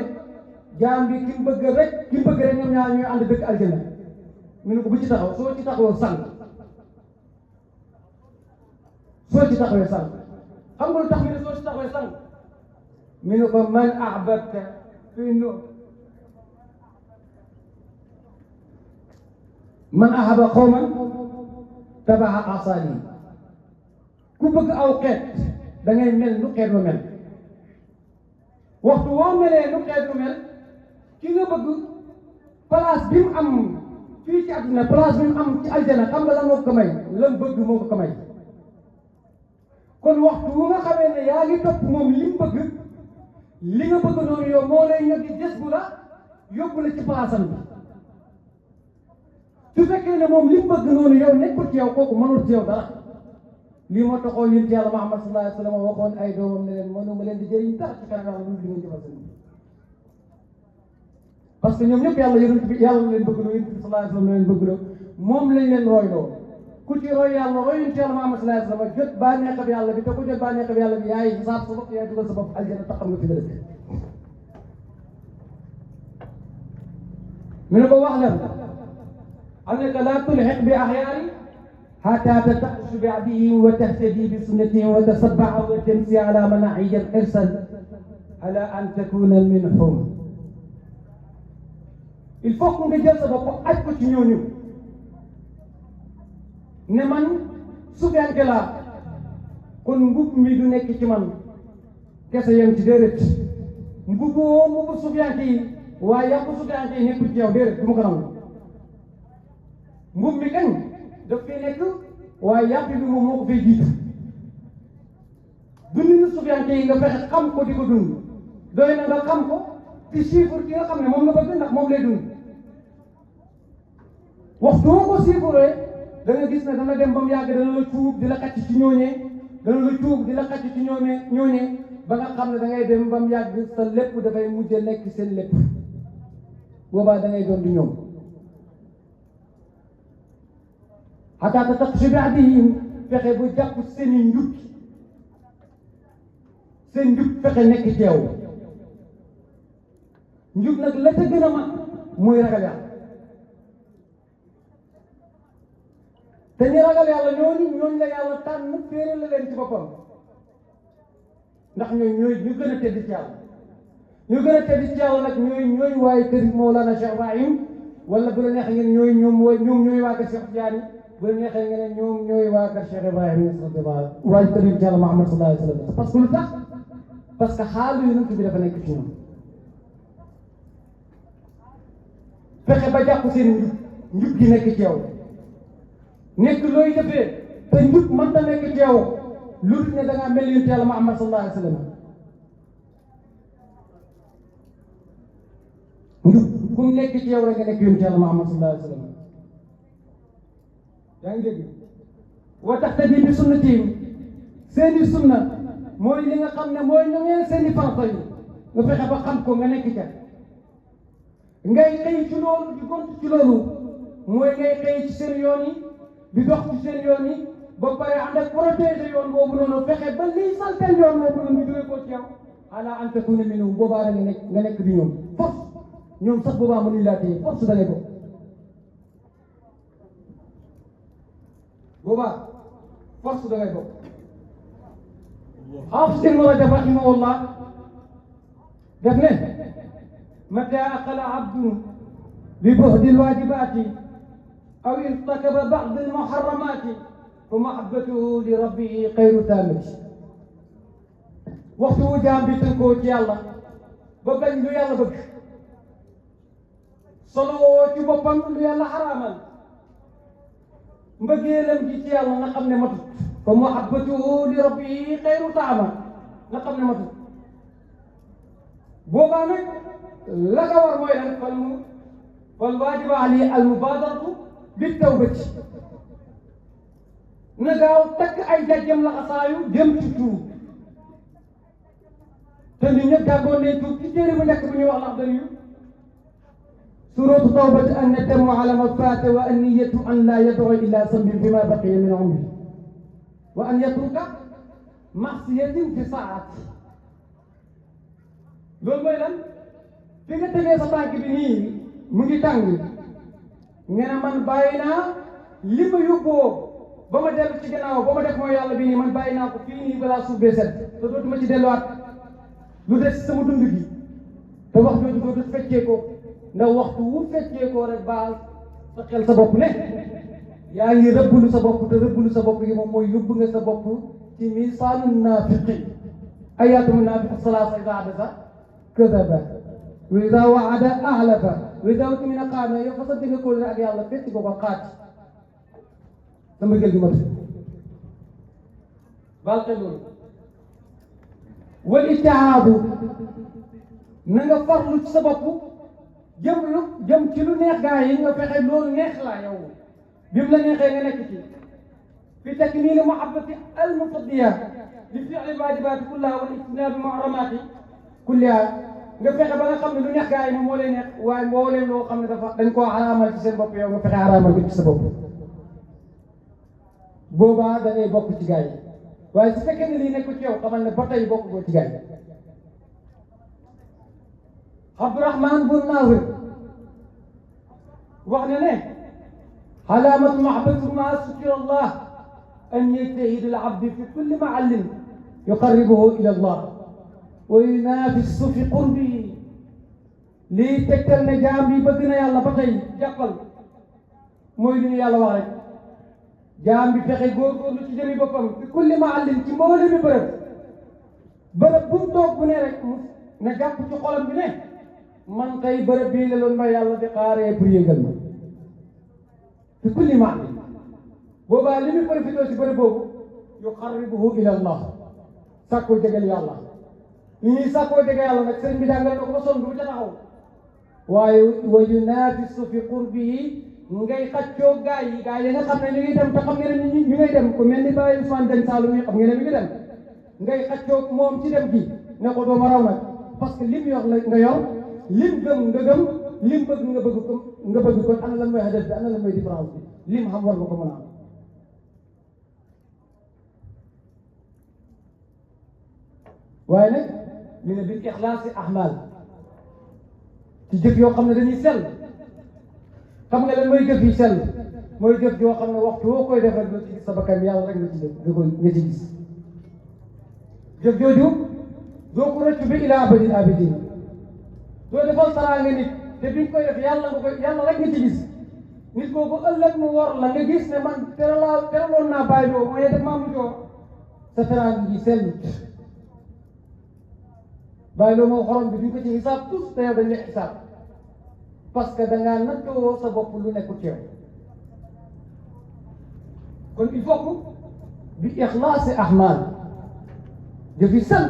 jaam bi ki mu bëgg rek ñoom ñaar ñooy ànd dëkk aljana mi ne ko bu ci taxaw soo ci taxawoo sànq soo ci taxawee sànq xam nga lu tax mi ne soo ci taxawee sànq mi ne ko man ahbabta fi man ahaba qawman tabaa asaani. ku bëgg aw xeet da ngay mel nu xeet lu mel waxtu woo melee nu xeet lu mel ki nga bëgg place bi mu am fii ci àdduna place bi mu am ci aljana xam nga lan moo ko may lan bëgg moo ko may. kon waxtu wu nga xamee ne yaa ngi topp moom li mu bëgg li nga bëgg noonu yow moo lay ñëw di des bu la yóbbu la ci place am bi. su fekkee ne moom li mu bëgg noonu yow nekkul ci yow kooku mënul ci yow dara. lii moo taxoon yonent Yàlla Muhammad sallallahu alayhi wa sallam waxoon ay doomam ne leen mënuma leen di jëriñ dara ci kanam yàlla lu li ngeen jëfal seen parce que ñoom ñëpp yàlla yonent bi yàlla leen bëgg loo yonent bi sallallahu alayhi wa sallam leen bëgg loo moom lañ leen roy loo ku ci roy yàlla roy yonent Yàlla Muhammad sallallahu alayhi wa sallam jot bànneexam yàlla bi te ku jot bànneexam yàlla bi yaay xisaab sa bopp yaay dugal sa bopp aljana taxam nga fi nga dëkk. mi ne ko wax leen annaka laa tulhiq bi axyaari حتى تتقش بعده وتهتدي بسنته وتتبع وتمشي على مناهج الإرسال على أن تكون منهم. il faut que nga jël sa bopp aj ko ci ñooñu ne man sufiyanke laa kon mbub mi du nekk ci man kese yem ci déedéet mbubu sufiyanke yi waaye yàqu sufiyanke yi nekkul ci yow déedéet du ma ko nangu. mbub mi kañ daf fay nekk waaye yàpp bi moom moo ko fay jiitu dundinu sufiyanke yi nga fexe xam ko di ko dund doy na nga xam ko ci chiffre ki nga xam ne moom nga bëgg ndax moom lay dund waxtu woo ko chiffre da nga gis ne dana dem ba mu yàgg dana la cuub di la xacc ci ñooñee dana la cuub di la xacc ci ñooñee ba nga xam ne da ngay dem ba mu yàgg sa lépp dafay mujj nekk seen lépp boobaa da ngay doon di ñoom. xataa tataqshi bi'adihim fexe bu jàpp seen i njub seen njub fexe nekk ci yow njub nag la ca gën a mag muy ragal yàlla te ñi ragal yàlla ñooñu la yàlla tànn féere la leen ci boppam ndax ñooy ñu gën a tedd ci yàlla ñu gën a tedd ci yàlla nag ñooy waaye kër Mawlana Cheikh Ibrahim wala bu la neexee ngeen ñooy waa kër Cheikh Tidiane bu la neexee nga ne ñoom ñooy waa kër Cheikh Ibrahima waaye kër yonent Yàlla Muhammad sallallahu alayhi wa sallam parce que lu tax parce que xaalu yonent bi dafa nekk ci ñoom fexe ba jàpp seen njub gi nekk ci yow nekk looy defee te njub mënta nekk ci yow lu dul ne da ngaa mel yonent Yàlla Muhammad sallallahu alayhi wa sallam njub ku nekk ci yow rek nga nekk yonent Yàlla Muhammad sallallahu alayhi wa sallam yaa ngi dégg wa taxtadi bi sunnatihim seeni sunna mooy li nga xam ne mooy ñoŋee seeni farata yi nga fexe ba xam ko nga nekk ca ngay xëy ci loolu di gont ci loolu mooy ngay xëy ci seen yoon yi di dox ci seen yoon yi ba pare ànd ak protéger yoon boobu noonu fexe ba liy saltel yoon boobu noonu ñu jógee ko ci yow ala an takuna minhum boobaa da nga nekk di ñoom force ñoom sax boobaa mënuñ laa téye force da ngay ko boobaa force da ngay bokk Hafiz Ibn Rajab rahimahullah def ne mata aqala abdun bi buhdi alwajibati aw irtakaba ba'd almuharramati fa mahabbatuhu li rabbihi xayru taamati waxtu wu jaam bi tënkoo ci yàlla ba bañ lu yàlla bëgg solowoo ci boppam lu yàlla xaraamal mbëggeelam gi ci yàlla nga xam ne matut fa muhabbatuhu li rabbihi xayru taama nga xam ne matut boobaa nag la ka war mooy lan fal waajibu alayhi al mubadaratu bi tawbati na gaaw takk ay jajjam laxasaayu jëm ci tuub te nit ñëpp jàngoon nañ tuub ci téere bu nekk bu ñuy wax lax dañu suratu tawbati an nadamu ala ma faata wa an niyatu an la yad'u illa zambin fi ma baqiya min umri wa an yatruka ma'siyatin fi saati loolu mooy lan fi nga tegee sa tànk bi nii mu ngi tàng nga ne man bàyyi naa li ma yóbboo ba ma dellu ci gannaaw ba ma def mooy yàlla bi nii man bàyyi naa ko fii nii balaa suuf bee set te dootuma ci delluwaat lu des sama dund gi te wax jooju dootu feccee ko ndax waxtu wu feccee ko rek baal sa xel sa bopp ne yaa ngi rëbbulu sa bopp te rëbbulu sa bopp yi moom mooy yóbbu nga sa bopp ci misaanu naafiqi ayaatu munaafiq salaasa idaa hadasa kadaba wa idaa wa'ada axlafa wa idaa u'tumina xaana yow fa sa dégg ko ak yàlla fecc ko ko xaat sama gël gi ma tudd baal xel loolu wal ijtihaadu na nga farlu ci sa bopp jëm ci lu neex gaa yi nga fexe loolu neex la yow bi mu la neexee nga nekk ci fi takmiili muhabbati al mufaddiya li fi'li waajibaati kullaha wal ijtinaabi muharramaati kulliha nga fexe ba nga xam ne lu neex gaa yi moom moo lay neex waaye mbooleem loo xam ne dafa dañ koo xaraamal ci seen bopp yow nga fexe xaraamal ko ci sa bopp boobaa da ngay bokk ci gaa yi waaye su fekkee ne lii nekk ci yow xamal ne ba tey bokk ko ci gaa yi Abdurahman bun Naazir wax na ne alaamatu mahabbati ma sukira Allah an yajtahida al-abdu fi kulli ma'allin yuqarribuhu ila Allah wa yunafisu fi qurbihi lii tegtal ne jaam bi bëgg na yàlla ba tey jàppal mooy li ñu yàlla wax rek jaam bi fexe góorgóorlu ci jëmi boppam fi kulli ma'allin ci mboolemi bërëb bu mu toog bu ne rek na jàpp ci xolam bi ne man tey bërëb bii la loon ma yàlla di xaaree pour yëgal ma fi kulli ma'allin boobaa li muy profité ci bërëb boobu yuqarribuhu ila Allah sàkkoo jegal yàlla li ñuy sàkkoo jegal yàlla nag sëriñ bi jàngal na ko ba sonn du ca taxaw waaye wa yunafisu fi qurbihi ngay xaccoo gaa yi nga xam ne ñu ngi dem te xam ngeen ne ñu ngay dem ku mel ni Baye Ousmane Diagne Saloum yi xam ngeen ne mi ngi dem ngay xaccoo moom ci dem gi ne ko doo ma raw nag parce que lim yor la nga yor lim gëm nga gëm lim bëgg nga bëgg kon ana lan mooy hadaf bi ana lan mooy différence bi lim xam war nga ko mën a am waaye nag ñu ne bil ixlaasi ahmal ci jëf yoo xam ne dañuy sell xam nga lan mooy jëf yi sell mooy jëf yoo xam ne waxtu woo koy def rek nga ci gis sa bakkan yàlla rek nga ci def nga ci gis jëf jooju doo ko rëccu bi ila abadin abidin doo defal taraanga nit te bi nga koy def yàlla rek nga ci gis nit kooku ëllëg mu wor la nga gis ne man teraloon naa bàyyi doo mooy def maamu joo sa taraanga ji sellut bàyyi loo moo xorom bi duñ ko ci xisaab tous te yow dañ lay xisaab parce que dangaa nattoo sa bopp lu nekkul ci yow kon il faut que bi ixlaasi ahmal jëfi sell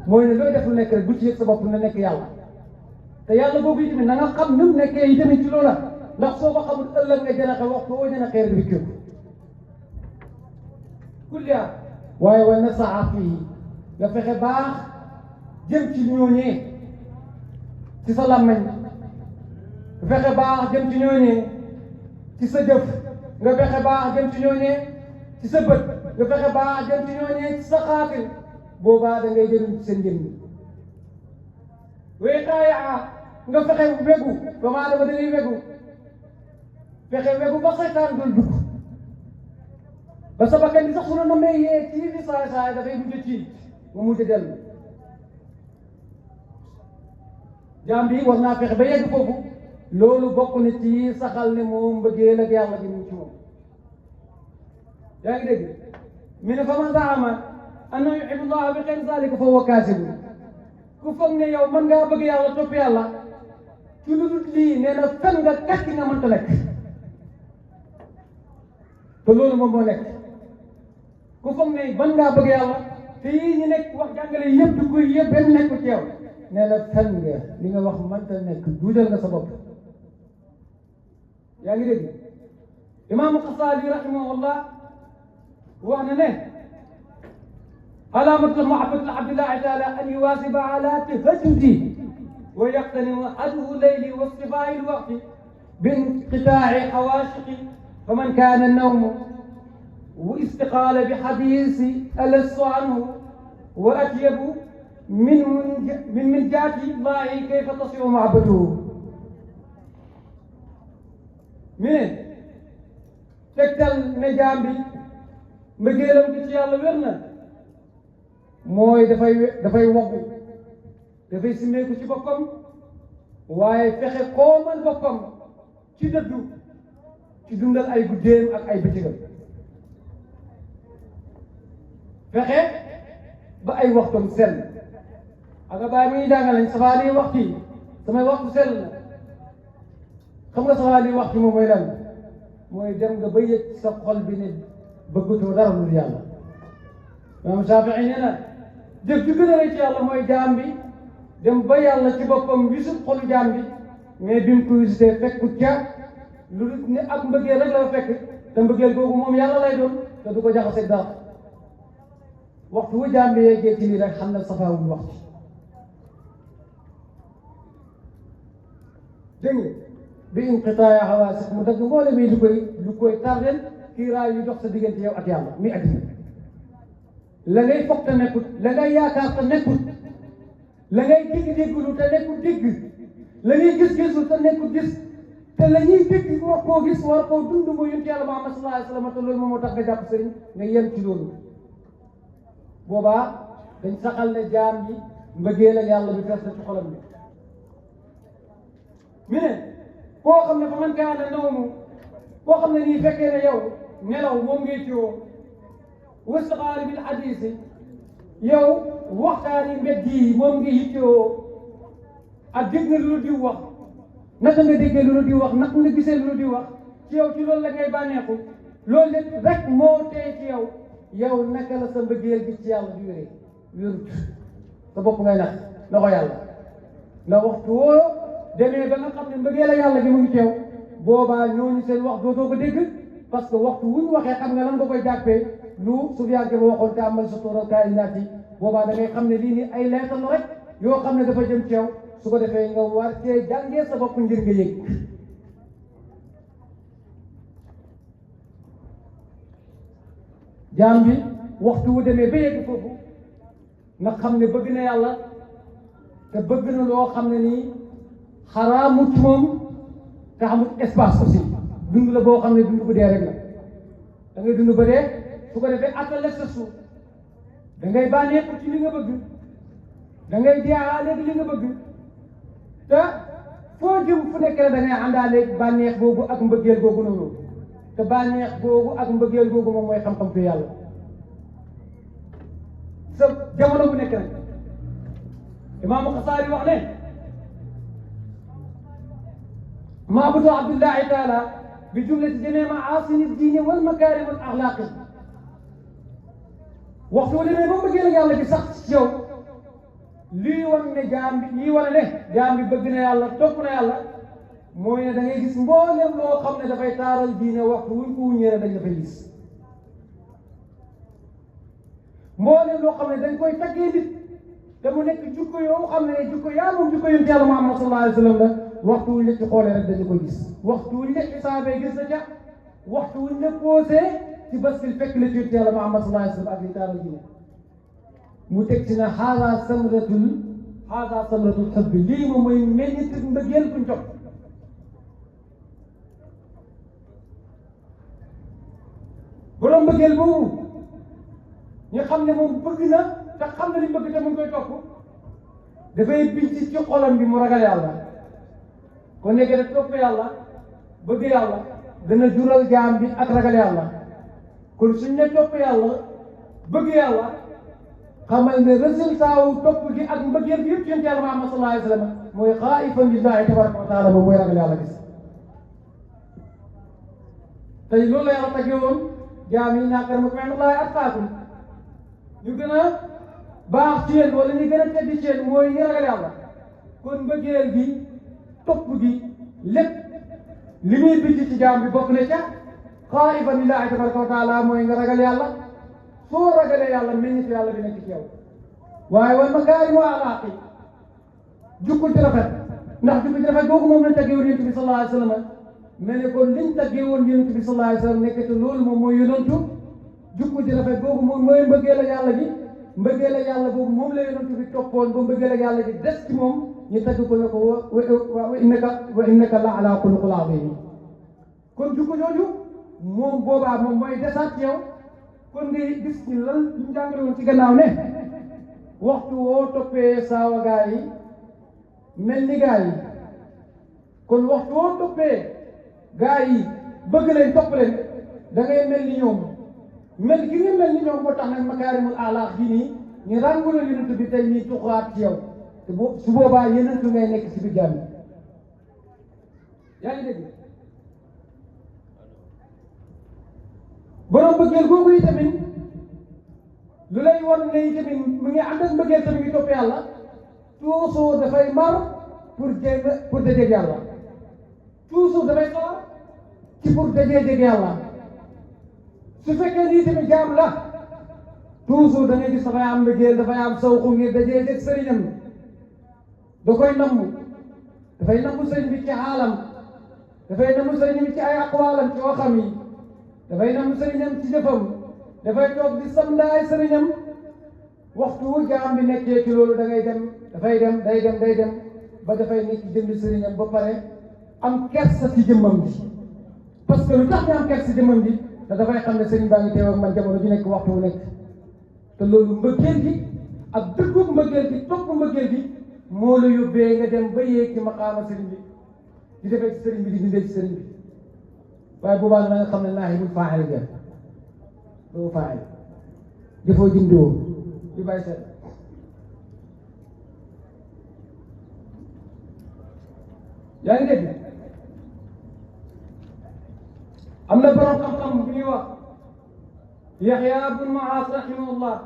mooy ne looy def lu nekk rek bu ci yëg sa bopp na nekk yàlla te yàlla boobu itamit na nga xam ni mu nekkee itamit ci loola ndax soo ko xamul ëllëg nga jënaxe waxtu woo jënaxee rek rikk kulliya waaye wa nasaa fii nga fexe baax jëm ci ñooñee ci sa làmmeñ nga fexe baax jëm ci ñooñee ci sa jëf nga fexe baax jëm ci ñooñee ci sa bët nga fexe baax jëm ci ñooñee ci sa xaatir boobaa da ngay jëriñ ci seen njëriñ wéetaayaa nga fexe wegu doomu aadama da ngay wegu fexe wegu ba saytaan dul dugg ba sa bakkan bi sax su la namee yee ci li saay dafay mujj ci mu mujj dellu jaam bi war naa fexe ba yegg foofu loolu bokk na ci saxal ne moom mbëggeel ak yàlla gi mu ci moom yaa ngi dégg mi ne fa man zaama anna yuhibbu llaha bi xayri zalika fa huwa kaasibun ku foog ne yow mën ngaa bëgg yàlla topp yàlla ci lu dul lii nee na fen nga kàcc nga mënta lekk te loolu moom moo nekk ku foog ne mën ngaa bëgg yàlla te yii ñu nekk wax jàngale yëpp du koy yëpp benn nekk ci yow nee na fen nga li nga wax mënta nekk duudal nga sa bopp yaa ngi dégg imaamu Xasaali rahimahullah wax na ne alaamatul mahabbatul abdillahi taala an yuwaasiba ala tahajjudi wa yaqtanimu aduhu leyli wa istifaa'i lwaqti binqitaa'i xawaashiqi faman kaana nawmu wa istiqaala bi xadiisi alastu anhu wa atyabu min jaati llaahi kayfa tasiu mahabbatuhu mi ne tegtal ne jaam bi mbëggeelam gi ci yàlla wér na mooy dafay woggu dafay simmeeku ci boppam waaye fexe koomal boppam ci dëddu ci dundal ay guddeem ak ay bëccëgam fexe ba ay waxtam sell ak a bàyyi muy jàngalañ safaa lii waxtu yi samay waxtu sell na xam nga safaa lii waxtu moom mooy lan mooy dem nga ba yëg sa xol bi ne bëggatoo dara lu yàlla Imaam Shaafi'i nee na jëf ju gën a rëy ci yàlla mooy jaam bi dem ba yàlla ci boppam wisut xolu jaam bi mais bi mu ko wisutee fekkut ca lu ne ak mbëggeel rek la fekk te mbëggeel googu moom yàlla lay doon te du ko jaxaseeg dara waxtu wu jaam bi yeggee ci lii rek xam na safaawul waxtu dégg nga bi inqitaaya hawaasik mu dagg mboole mi lu koy tardel kiiraay yu dox sa diggante yow ak yàlla mi addina la ngay foog te nekkut la ngay yaakaar te nekkut la ngay dégg-dégglu te nekkut dégg la ngay gis-gisul te nekkut gis te la ñuy dégg wax koo gis war koo dund mooy yonent yàlla Muhammad sallallahu alayhi wa sallam te loolu moom moo tax nga jàpp sëriñ nga yem ci loolu boobaa dañ saxal ne jaam bi mbëggeel ak yàlla bi fees na ci xolam bi mi ne koo xam ne fa man kaana nawmu koo xam ne nii fekkee ne yow nelaw moom ngay ciwoo wastiqaari bil hadiisi yow waxtaani mbedd yi moom nga yittewoo ak dégg nga lu la diw wax naka nga déggee lu la diw wax naka nga gisee lu la diw wax ci yow ci loolu la ngay bànneexu loolu lépp rek moo tee ci yow naka la sa mbëggeel gi ci yàlla di wéree wérut sa bopp ngay nax na ko yàlla ndax waxtu woo demee ba nga xam ne mbëggeel ak yàlla gi mu ngi ci yow boobaa ñooñu seen wax dootoo ko dégg parce que waxtu wuñ waxee xam nga lan nga koy jàppee lu Sufyaan ba waxoon te amal sa tóoral kaayinaat yi boobaa da ngay xam ne lii nii ay leetal la rek yoo xam ne dafa jëm ci yow su ko defee nga war cee jàngee sa bopp ngir nga yëg jaam bi waxtu wu demee ba yegg foofu nga xam ne bëgg na yàlla te bëgg na loo xam ne nii xaraamut ci moom te amut espace aussi dund la boo xam ne dund bu dee rek la da ngay dund ba dee su ko defee attale sa suuf da ngay bànneeku ci li nga bëgg da ngay deeaaleeg li nga bëgg te foo jëm fu nekk da ngay àndaaleeg bànneex boobu ak mbëggeel googu noonu te bànneex googu ak mbëggeel googu moom mooy xam-xam fi yàlla sa jamono bu nekk rek imaamu Xasaali wax ne maabudu abdillahi taala bi jumlati jamii maasini diine wal makaarim wal axlaaqi waxtu wala ne ba mbëggeel ak yàlla gi sax ci yow lii wan ne jaam bi lii wane ne jaam bi bëgg na yàlla topp na yàlla mooy ne da ngay gis mboolem loo xam ne dafay taaral diine waxtu wuñ ko wuññee dañ dafay gis mboolem loo xam ne dañ koy taggee nit te mu nekk jukko yoo xam ne jukko yaa moom jukko yonent yàlla Muhammad sallallahu alayhi wa sallam la waxtu wuñ la ci xoolee rek dañu koy gis waxtu wuñ la xisaabee gis na ca waxtu wuñ la posé ci baskil fekk la ci yonent yàlla Muhammad sallallahu alayhi wa sallam ak li taaral diine mu teg ci na haada samratul xubbi lii moom mooy meññit mbëggeel buñ topp borom mbëggeel boobu ñu xam ne moom bëgg na te xam na li bëgg te mu ngi koy topp dafay bind ci xolam bi mu ragal yàlla kon léegi rek topp yàlla bëgg yàlla dana jural jaam bi ak ragal yàlla kon suñ ne topp yàlla bëgg yàlla xamal ne résultat wu topp gi ak mbëggeel bi yëpp yonent yàlla Muhammad sallallahu alayhi wa sallam mooy xaa'ifan lillahi tabaraka wa taala moom mooy ragal yàlla gis tey loolu la yàlla tagee woon jaam yi naa karamu indallahi atqaakum ñu gën a baax ci yéen wala ñu gën a tedd ci yéen mooy ñi ragal yàlla kon mbëggeel gi topp gi lépp li muy bind ci jaam bi bokk na ca xaa'ifan lillahi tabaraka wa taala mooy nga ragal yàlla yàlla meññitu yàlla bi nekk ci yow waaye wal makaarimu axlaaqi jukku ci rafet ndax jukku ci rafet googu moom lañ taggee woon yonent bi sallallahu alayhi wa sallam mel ne kon liñ taggee woon yonent bi sallallahu alayhi wa sallam nekkate loolu moom mooy yonantu jukku ci rafet googu moom mooy mbëggeel ak yàlla gi mbëggeel ak yàlla boobu moom la yonantu bi toppoon ba mbëggeel ak yàlla gi des ci moom ñu tagg ko ne ko wa innaka la ala xuluqin aziim kon jukku jooju moom boobaa moom mooy desaat ci yow kon ngay gis ni lan ñu jàngale woon ci gannaaw ne waxtu woo toppee saawa gaa yi mel ni gaa yi kon waxtu woo toppee gaa yi bëgg leen topp leen da ngay mel ni ñoom mel gi nga mel ni ñoom moo tax nag makaarimul axlaaq bi nii ñu ràngula yonent bi tey ñuy tuxaat ci yow te su boobaa yeneen tu ngay nekk ci biir jàmm yaa ngi dégg borom bëggeel googu yi tamit lu lay wan ne tamit mu ngi ànd ak mbëggeel tamit ngi topp yàlla toujours dafay mar pour dajeeg yàlla toujours dafay sawar ci pour dajeeg yàlla su fekkee nii tamit jaam la toujours da ngay gis dafay am mbëggeel dafay am sawxu ngir dajeeg sëriñam da koy namm dafay namm sëriñ bi ci xaalam dafay namm sëriñ bi ci ay aqwaalam ci waxam yi dafay namm sëriñam ci jëfam dafay toog di samdaay sëriñam waxtu wu jaam bi nekkee ci loolu da ngay dem dafay dem day dem ba dafay nekk jëmmi sëriñam ba pare am kersa ci jëmmam bi parce que lu tax ñu am kersa ci jëmmam bi te dafay xam ne sëriñ baa ngi teew ak man jamono ju nekk waxtu wu nekk te loolu mbëggeel gi ak dëggug mbëggeel gi topp mbëggeel gi moo la yóbbee nga dem ba yéeg ci maqaama sëriñ bi di defee ci sëriñ bi di dindee ci sëriñ bi waaye boobaa nga xam ne naahibul faa'il nga doo faa'il dafoo jëndoo yu bàyyi seet yaa ngi dégg am na borom xam-xam bu ñuy wax Yaxya bun Muaaz rahimahullah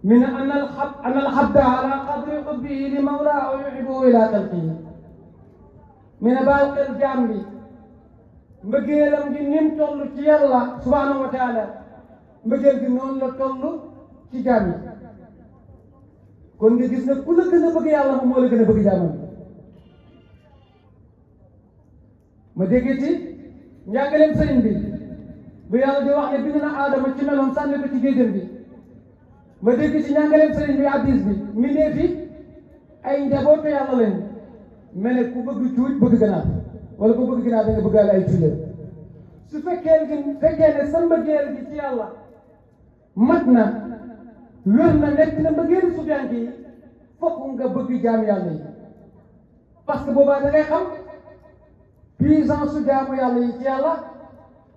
min an al-abda ala qadri hubbihi li mawlaahu wa yuhibbuhu ila xalqihi mi ne baal xel jaam bi mbëggeelam gi nim toll ci yàlla subhanahu wa taala mbëggeel gi noonu la toll ci jaam yi kon nga gis ne ku la gën a bëgg yàlla moom moo la gën a bëgg jaamam ma déggee ci njàngaleem sëriñ bi bu yàlla di wax ne bind na aadama ci meloom sànni ko ci géejam bi ma dégg ci njàngaleem sëriñ bi hadiis bi mbindeef yi ay njabootu yàlla leen mel ne ku bëgg cuuj bëgg ganaar wala ku bëgg ganaar da nga bëggaale ay cuujam su fekkee ne sa mbëggeel gi ci yàlla mat na wér na nekk na mbëggeelu sufiyanke yi fokk nga bëgg jaam yàlla yi parce que boobaa da ngay xam puissance su jaamu yàlla yi ci yàlla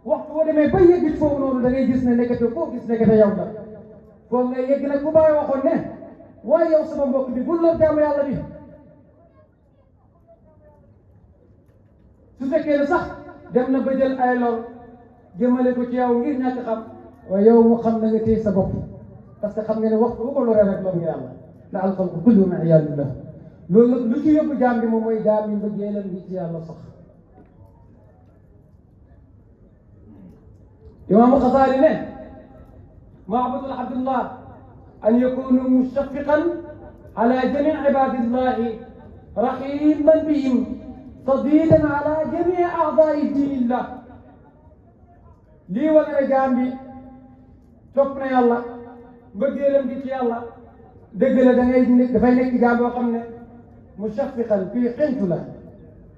waxtu boo demee ba yegg ci foofu noonu da ngay gis ne nekkate foo gis nekkate yow la foog nga yegg nag bu bàyyi waxoon ne waaye yow sama mbokk bi bul lor jaamu yàlla bi su fekkee ne sax dem na ba jël ay lor jëmale ko ci yow ngir ñàkk xam waaye yow mu xam na nga téye sa bopp parce que xam nga ne waxtu bu ko loree rek lor nga yàlla la alxalqu kulluhum iyaalullah loolu nag lu ci yóbbu jaam bi moom mooy jaam yi mbëggeelam bi ci yàlla sax imaamu Xasaali ne maabudul abdullah an yakunu mushaffiqan ala jamii ibadillahi rahiman bihim sadidan ala jamii a'daai diinillah lii wane ne jaam bi topp na yàlla mbëggeelam gi ci yàlla dëgg la da ngay nekk dafay nekk jaam boo xam ne mushaffiqan fii xentu la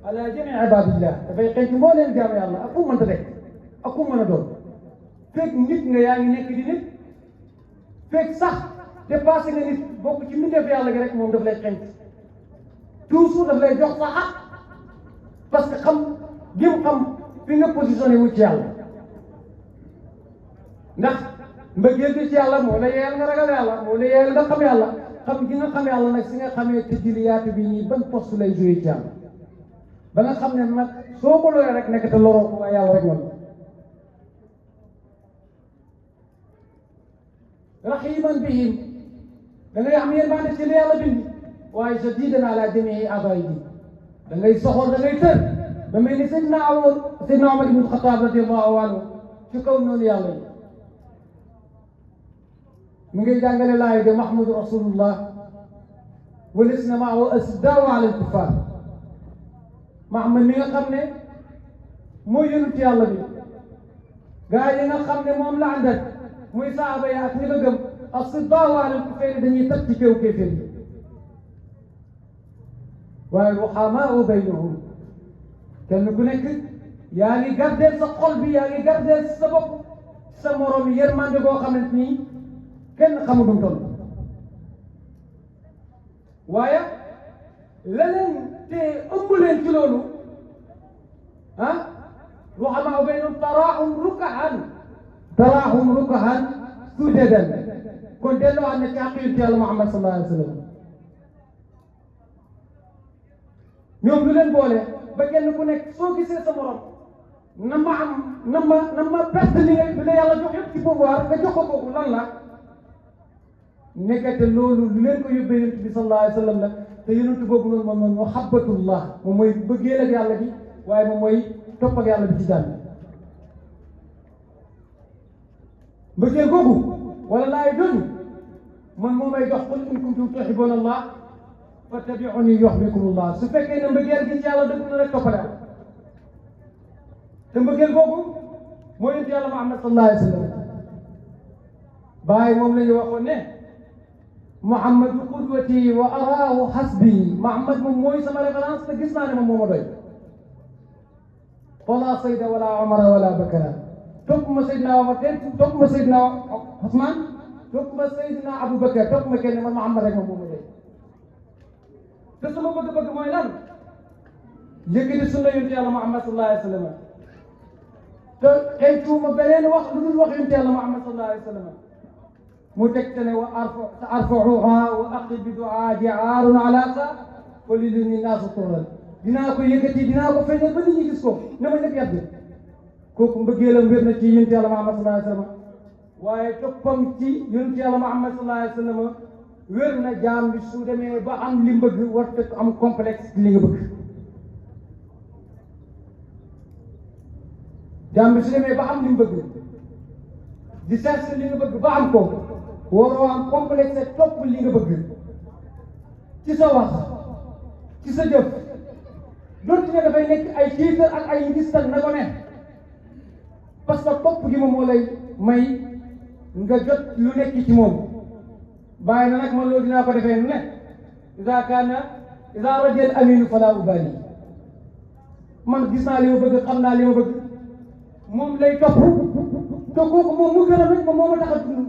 ala jamii ibadillah dafay xentu moo leen jaam yàlla ak fu mënta nekk ak fu mën a doon fekk nit nga yaa ngi nekk di nit fekk sax dépassé nga nit bokk ci mbindeef yàlla gi rek moom daf lay xentu toujours daf lay jox sa xaq parce que xam gim xam fi nga positionné wu ci yàlla ndax mbëggeel gi ci yàlla moo la yeyal nga ragal yàlla moo la yeyal nga xam yàlla xam gi nga xam yàlla nag si nga xamee tëjiliyaatu bi nii ban poste lay joué ci yàlla ba nga xam ne nag soo ko loree rek nekk te loroo ko waaye yàlla rek moom rahiman bihim da ngay am yërmande ci li yàlla bind waaye shadidan ala jamii a'daai diin da ngay soxor da ngay tër ba mel ni Seydina Omar ibn Xataab radiyallahu anhu ci kaw noonu yàlla yi mu ngi jàngale laay de Muhammadu rasulullah walisna maahu asdaau ala al-kuffar. Muhammad mi nga xam ne mooy yonent yàlla bi gaa yi nga xam ne moom la àndal muy saaba yi ak ñi ko gëm asdaau ala al-kuffar dañuy tëb ci kéew kéeféer yi waaye ruhamaau baynahum kenn ku nekk yaa ngi gardeel sa xol bi yaa ngi gardeel sa bopp sa morom yërmande boo xamante ni kenn xamu dum toll waaye leneen te ëmb leen ci loolu ruhamaa baynahum taraahum rukaan sujadan kon delloo am na ci àq yonent Yàlla Muhammad sallallahu alayhi wa sallam ñoom lu leen boole ba kenn ku nekk soo gisee sa morom na ma perte li la yàlla jox yëpp ci pouvoir nga jox ko kooku lan la nekkate loolu lu leen ko yóbbee yonent bi sallallahu alayhi wa sallam la te yonent boobu noonu moom mooy muhabbatullah moom mooy bëggeel ak yàlla bi waaye moom mooy topp ak yàlla bi ci jàmm mbëggeel googu wala laay jooju man moo may jox qul in kuntum tuhibbuna allah fattabi'uni yuhbibkumullah su fekkee ne mbëggeel gi ci yàlla dëgg na rek toppale am te mbëggeel googu mooy yonent yàlla Muhammad sallallahu alayhi wa sallam bàyyi moom la ñu waxoon ne Muhammadu qudwati wa araahu hasbi Muhammad moom mooy sama référence te gis naa ne moom moo ma doy fala sayda wala umara wala bakara topp ma Seydina Omar topp ma Seydina Ousmane topp ma Seydina Aboubacar topp ma kenn man Muhammad rek moom moo ma doy te sama bëgg-bëgg mooy lan yëkkati sunna yonent yàlla Muhammad sallallahu alayhi wa sallam te xëytuuma beneen wax lu dul wax yonent yàlla Muhammad sallallahu alayhi wa sallam mu teg te ne wa arfauha wa aqibiduha jiaarun alaasa wa liluni naasu tural dinaa ko yëkkati dinaa ko feeñal ba nit ñi gis ko ne ma ñëpp yàgg kooku mbëggeelam wér na ci yonent yàlla Muhammad sallallahu alayhi wa sallam waaye toppam ci yonent yàlla Muhammad sallallahu alayhi wa sallam wér na jaam bi su demee ba am li mbëgg war te am complexe li nga bëgg jaam bi su demee ba am li mbëgg di chercher li nga bëgg ba am ko waroo am complexe topp li nga bëgg ci sa wax ci sa jëf donte ne dafay nekk ay tiitar ak ay ngistal na ko ne parce que topp gi moom moo lay may nga jot lu nekk ci moom bàyyi na nag man loolu dinaa ko defee nu ne ida rajal aminu fala ubali man gis naa li ma bëgg xam naa li ma bëgg moom lay topp te kooku moom mu gërëm rek moom moo ma tax a dund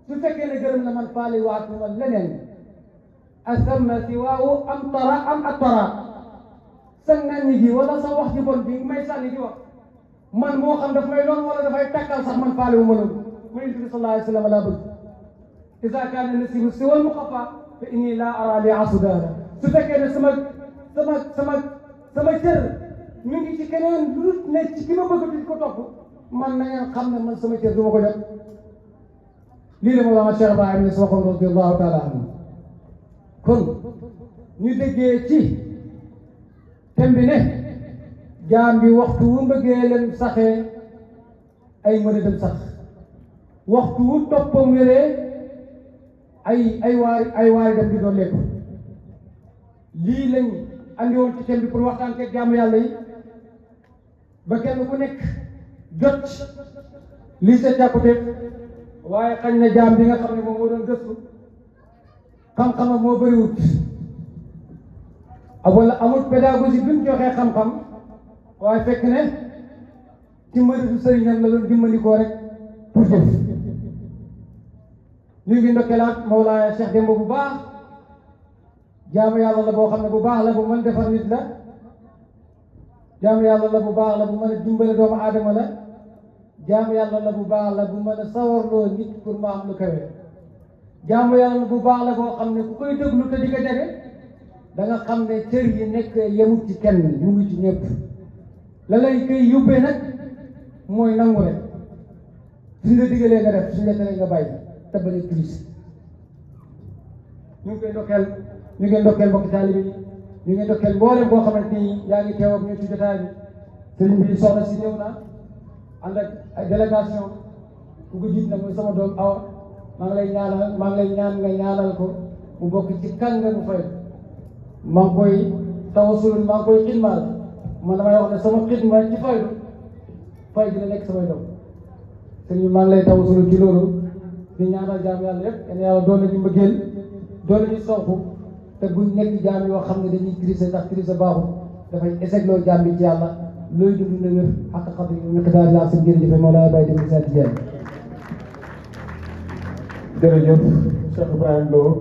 su fekkee ne gërëm na man faali waatuma leneen asamma siwaahu am tara am attara sa ŋàññi gi wala sa wax ji bon bi may sànni di wax man moo xam daf may doon wala dafay takkal sax man faali wu ma loolu ma yonent bi sallallahu alayhi wa sallam laa bëgg ida kaana nasibu siwal muqafa fa inni laa ara li asudaana su fekkee ne sama cër mi ngi ci keneen lu ne ci ki ma bëgg di ko topp man na ngeen xam ne man sama cër du ma ko jot lii la Mawlana Cheikh Ibrahim Niass waxoon radiyallahu taala anhu kon ñu déggee ci thème bi ne jaam bi waxtu wu mbëggee leen saxee ay mën a dem sax waxtu wu toppam wéree ay waari dem di doon lekk lii lañ andi woon ci thème bi pour waxtaan ak jaamu yàlla yi ba kenn ku nekk jot lii sa jàppute waaye xañ na jaam bi nga xam ne moom moo doon gëstu xam-xamam moo bëriwut wala amul pédagogie bi mu joxee xam-xam waaye fekk ne ci mbëritu sëriñam la doon dimbandikoo rek pour jëf ñu ngi ndokkelaat Mawlaaya Cheikh Demba bu baax jaamu yàlla la boo xam ne bu baax la bu mën defar nit la jaamu yàlla la bu baax la bu mën a dimbale doomu aadama la jaamu yàlla la bu baax la bu mën a sawarloo nit pour mu am lu kawe jaamu yàlla la bu baax la boo xam ne ku koy déglu te di ko jege da nga xam ne cër yi nekk yemut ci kenn mu ngi ci ñëpp la lay koy yóbbee nag mooy nangu rek suñ la digalee nga def suñ la teree nga bàyyi te bañ a triche ñu ngi koy ndokkeel mbokki taalibe yi ñu ngi ndokkeel mboolem boo xamante ni yaa ngi teew ak ñu ci jotaay bi sëriñ bi soxna si ñëw na ànd ak ay délégation ku ko jiit nag mooy sama doom Awa maa ngi lay ñaan nga ñaanal ko mu bokk ci kànga mu fay maa ngi koy tawasul maa ngi koy xidmaal man damay wax ne sama xidma ci fay dina nekk samay doom sëñ bi maa ngi lay tawasul ci loolu di ñaanal jaam yàlla yëpp yéen yàlla doon nañu mbëggeel doon nañu sopp te buñ nekk jaam yoo xam ne dañuy triser ndax triser baaxul dafay échec loo jaam bi ci yàlla looy dund na wér xaq xam ne miqdaar yaa seen jërëjëf moo lay bàyyi dem seen jërëjëf Cheikh Ibrahima Lo